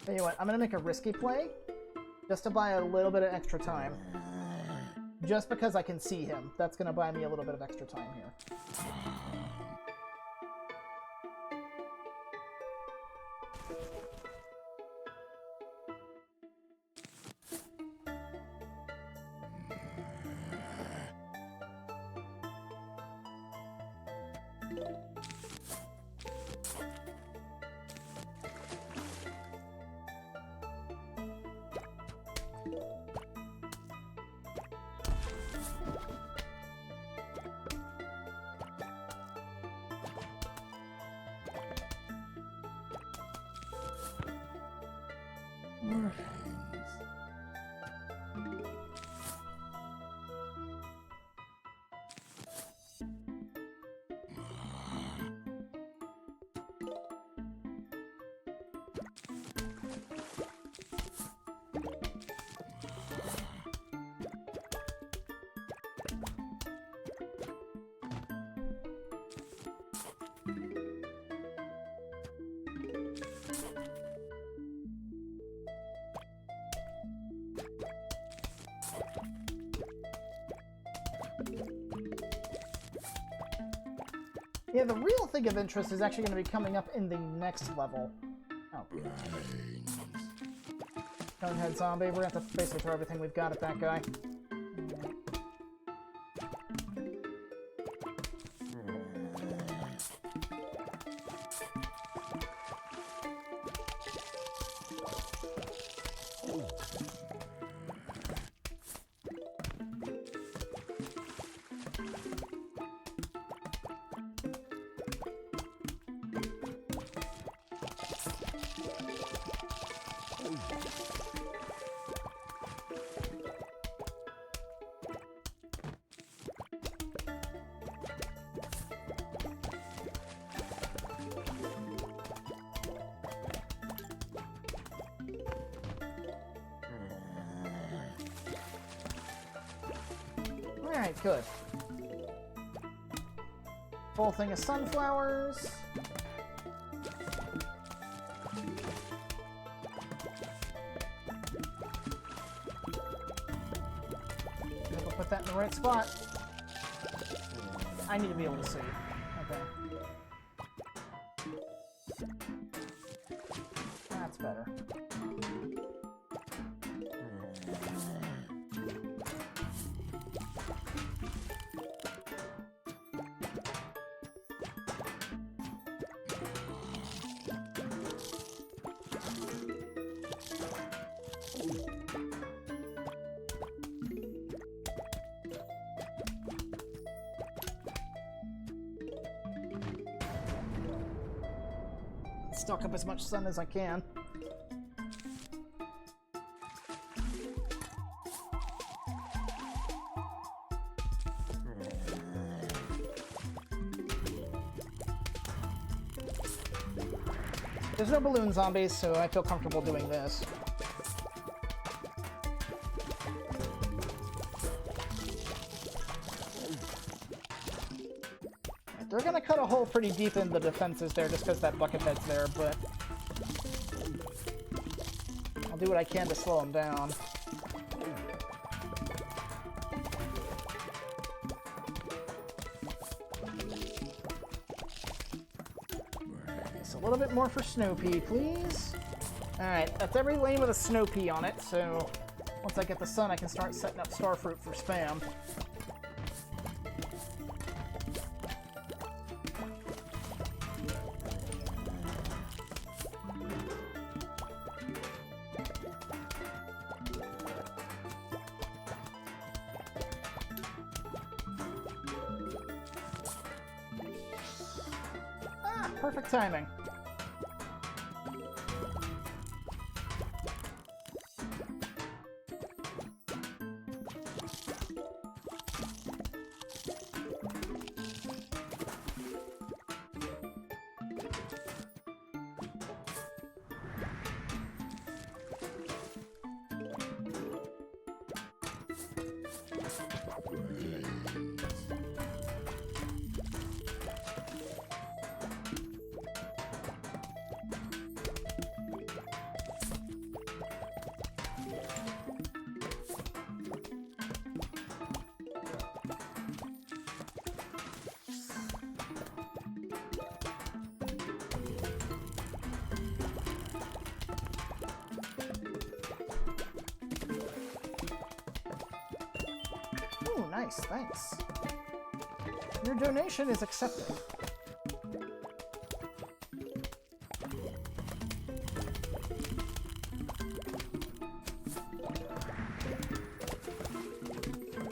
A: Tell you what, I'm gonna make a risky play, just to buy a little bit of extra time. Just because I can see him. That's gonna buy me a little bit of extra time here. Yeah, the real thing of interest is actually going to be coming up in the next level. Oh. Conehead Zombie, we're going to have to basically throw everything we've got at that guy. Alright, good. Full thing of sunflowers. We'll put that in the right spot. I need to be able to see. Okay. That's better. Stock up as much sun as I can. There's no balloon zombies, so I feel comfortable doing this. They're gonna cut a hole pretty deep in the defenses there just because that bucket head's there, but I'll do what I can to slow them down. So a little bit more for snow pea, please. Alright, that's every lane with a snow pea on it, so once I get the sun I can start setting up starfruit for spam. Perfect timing. Ooh, nice, thanks. Your donation is accepted.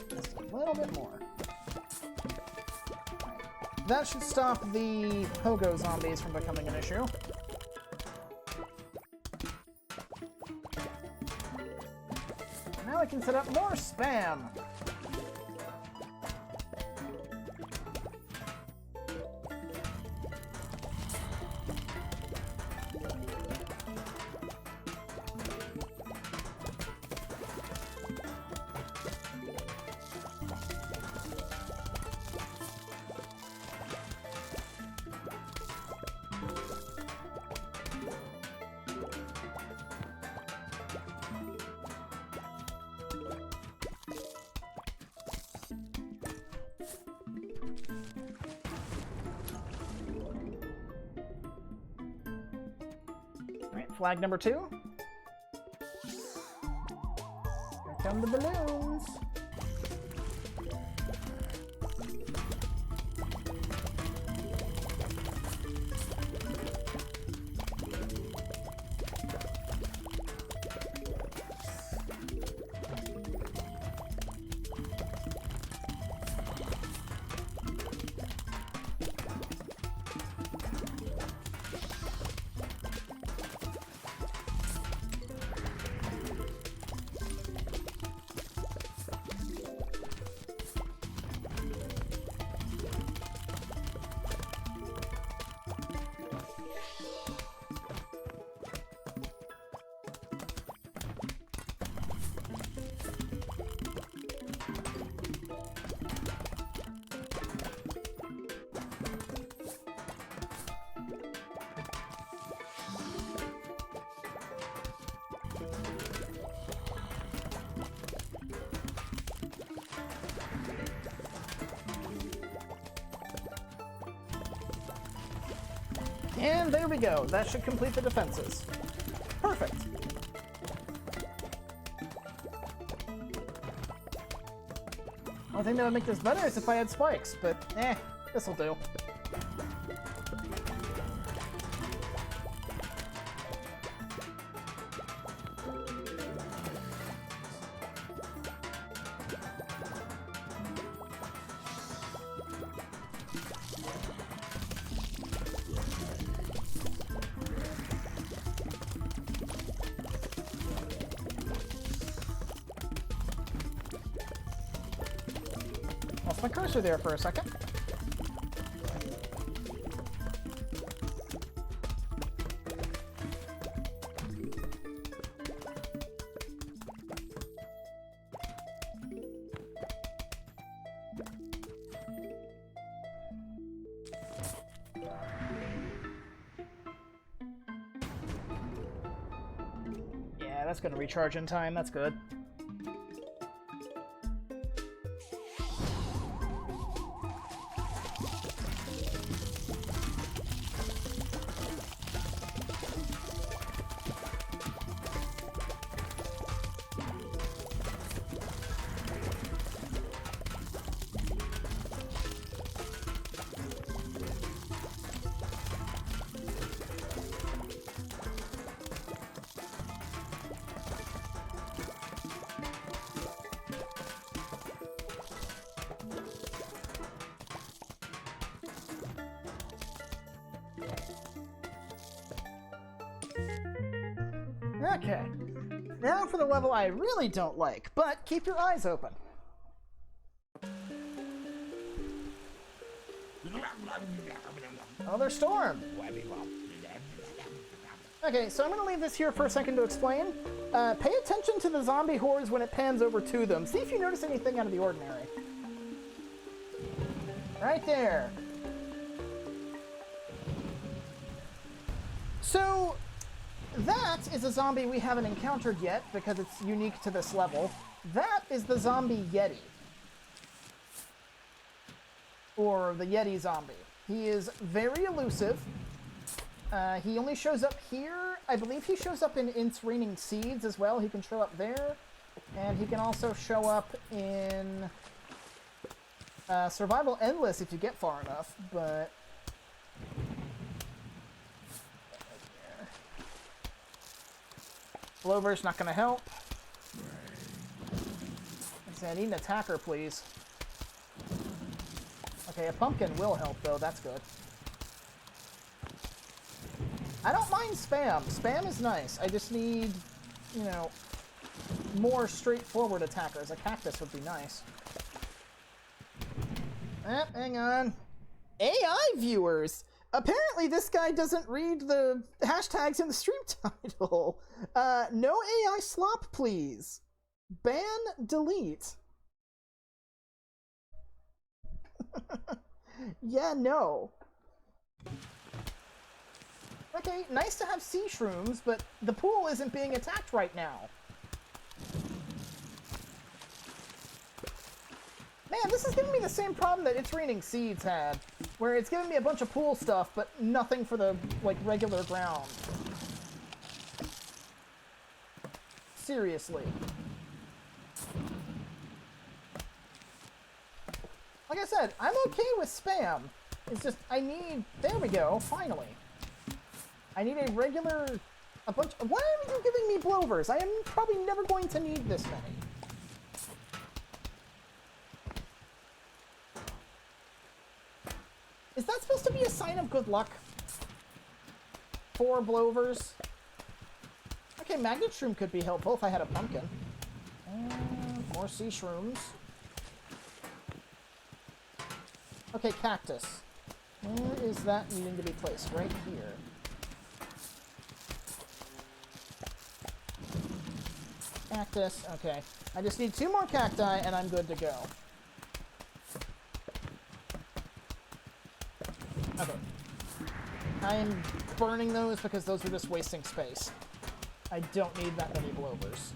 A: Just a little bit more. That should stop the pogo zombies from becoming an issue. Now I can set up more spam. Flag number 2. Here come the balloons. And there we go. That should complete the defenses. Perfect. Only thing that would make this better is if I had spikes, but this'll do. Lost my cursor there for a second. Yeah, that's gonna recharge in time. That's good. Okay, now for the level I really don't like, but keep your eyes open. Another storm! Okay, so I'm going to leave this here for a second to explain. Pay attention to the zombie hordes when it pans over to them. See if you notice anything out of the ordinary. Right there. So, that is a zombie we haven't encountered yet because it's unique to this level. That is the zombie Yeti. Or the Yeti Zombie. He is very elusive. He only shows up here. I believe he shows up in It's Raining Seeds as well. He can show up there. And he can also show up in Survival Endless if you get far enough, but... Blover's not going to help. I need an attacker, please. Okay, a pumpkin will help, though. That's good. I don't mind spam. Spam is nice. I just need, you know, more straightforward attackers. A cactus would be nice. Hang on. AI viewers! Apparently this guy doesn't read the hashtags in the stream title. No AI slop, please. Ban, delete. Yeah, no. Okay, nice to have sea shrooms, but the pool isn't being attacked right now. Man, this is giving me the same problem that It's Raining Seeds had, where it's giving me a bunch of pool stuff, but nothing for the, like, regular ground. Seriously. Like I said, I'm okay with spam. It's just, I need... There we go, finally. I need a regular... Why are you giving me blowers? I am probably never going to need this many. Is that supposed to be a sign of good luck? 4 blowers? Okay, magnet shroom could be helpful if I had a pumpkin. More sea shrooms. Okay, cactus. Where is that needing to be placed? Right here. Cactus, okay. I just need 2 more cacti and I'm good to go. Okay. I am burning those because those are just wasting space. I don't need that many blowers.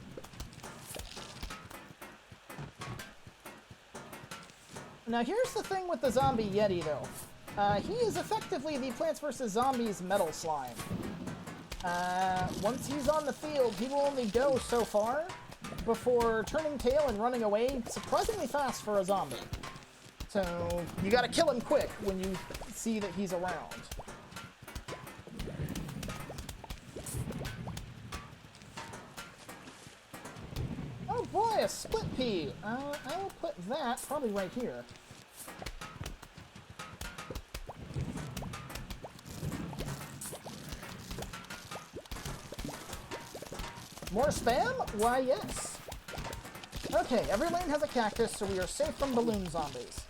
A: Now here's the thing with the zombie Yeti though. He is effectively the Plants vs. Zombies metal slime. Once he's on the field, he will only go so far before turning tail and running away surprisingly fast for a zombie. So you gotta kill him quick when you see that he's around. Oh boy, a split pea! I'll put that probably right here. More spam? Why, yes. Okay, every lane has a cactus, so we are safe from balloon zombies.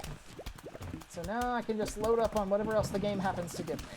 A: So now I can just load up on whatever else the game happens to give me.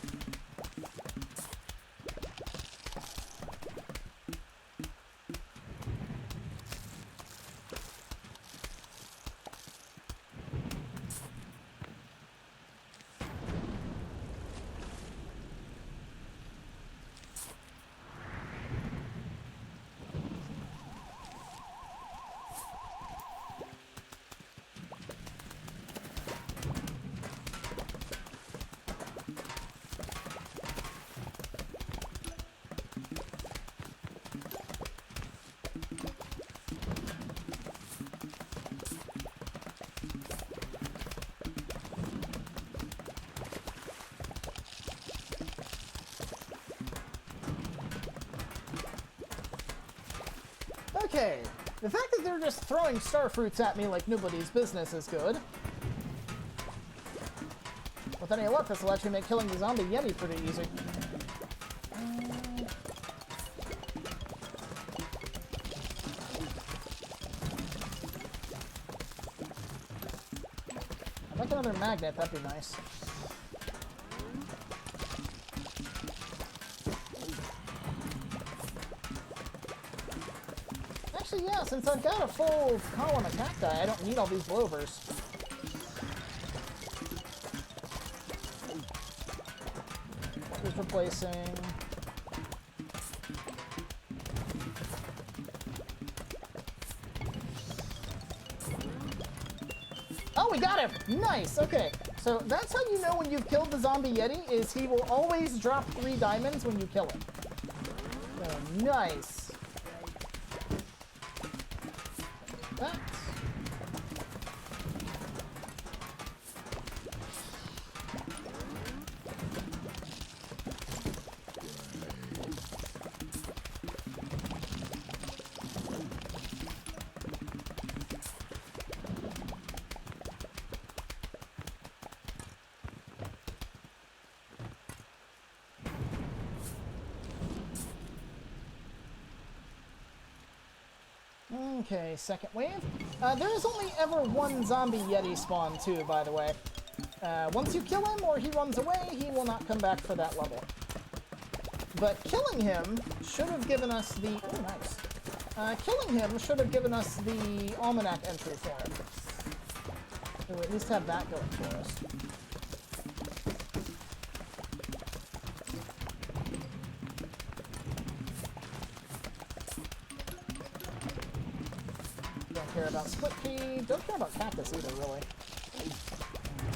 A: Okay, the fact that they're just throwing star fruits at me like nobody's business is good. With any luck, this will actually make killing the zombie Yeti pretty easy. I'd like another magnet, that'd be nice. Actually, yeah, since I've got a full column of cacti, I don't need all these blowers. Just replacing... Oh, we got him! Nice! Okay, so that's how you know when you've killed the zombie Yeti, is he will always drop 3 diamonds when you kill him. So, nice. That. Okay, second wave. There is only ever one zombie Yeti spawn too, by the way. Once you kill him or he runs away, he will not come back for that level. But killing him should have given us the... Oh, nice. Killing him should have given us the almanac entry for it. So we at least have that going for us. Don't care about split pea. Don't care about cactus either, really.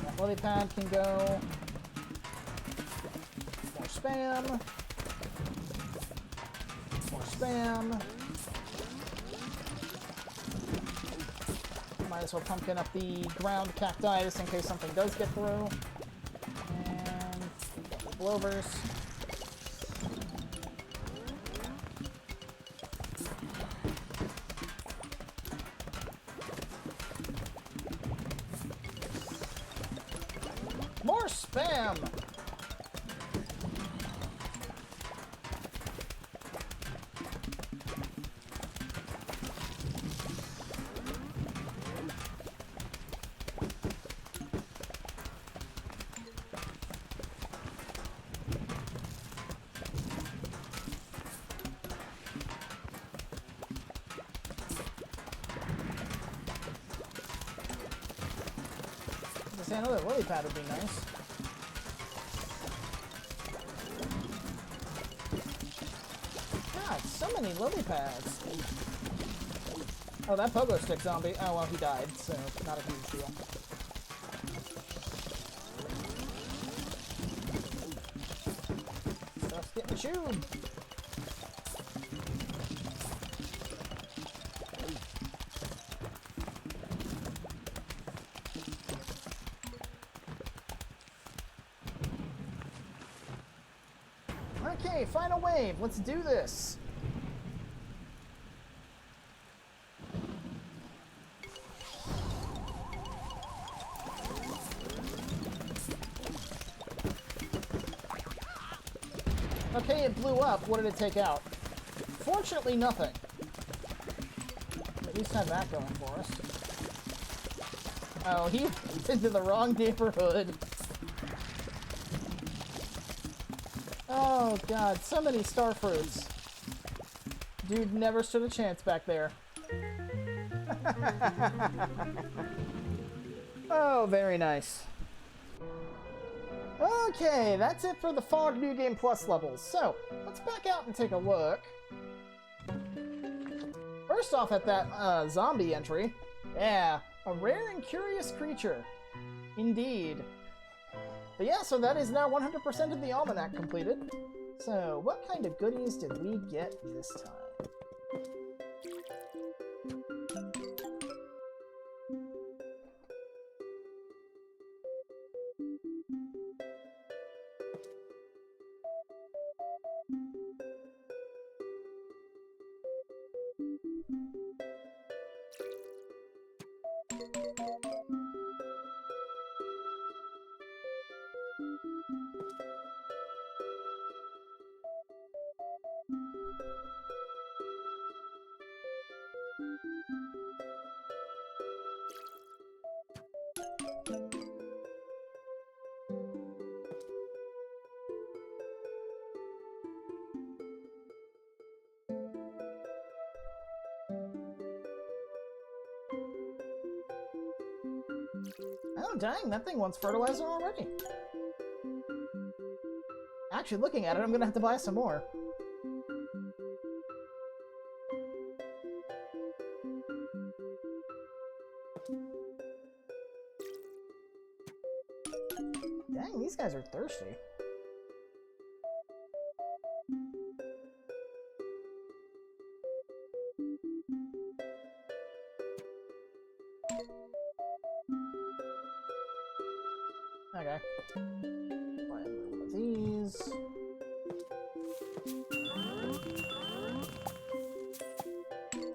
A: That lily pad can go. More spam. More spam. Might as well pumpkin up the ground cacti just in case something does get through. And blowers. More spam! Another lily pad would be nice. God, so many lily pads. Oh, that pogo stick zombie. Oh, well, he died, so not a huge deal. chewed. Okay, final wave. Let's do this. Okay, it blew up. What did it take out? Fortunately, nothing. At least have that going for us. Oh, he went into the wrong neighborhood. Oh god, so many star fruits. Dude never stood a chance back there. Oh, very nice. Okay, that's it for the Fog New Game Plus levels. So, let's back out and take a look. First off at that zombie entry. Yeah, a rare and curious creature. Indeed. But yeah, so that is now 100% of the Almanac completed. So, what kind of goodies did we get this time? Oh, dang, that thing wants fertilizer already. Actually, looking at it, I'm gonna have to buy some more. Dang, these guys are thirsty. Okay. Buy a little of these.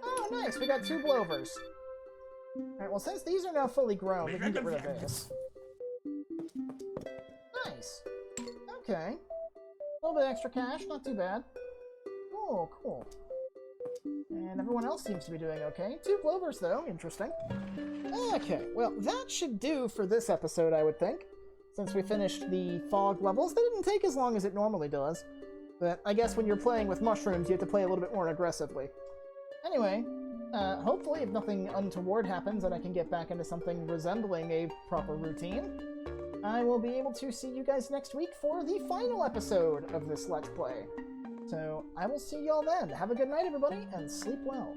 A: Oh, nice! We got 2 blowers. Alright, well, since these are now fully grown, we can get rid of this. Nice. Okay. A little bit extra cash, not too bad. Oh, cool. And everyone else seems to be doing okay. 2 blowers, though. Interesting. Okay, well, that should do for this episode, I would think. Since we finished the fog levels, they didn't take as long as it normally does. But I guess when you're playing with mushrooms, you have to play a little bit more aggressively. Anyway, hopefully if nothing untoward happens and I can get back into something resembling a proper routine, I will be able to see you guys next week for the final episode of this Let's Play. So, I will see y'all then. Have a good night, everybody, and sleep well.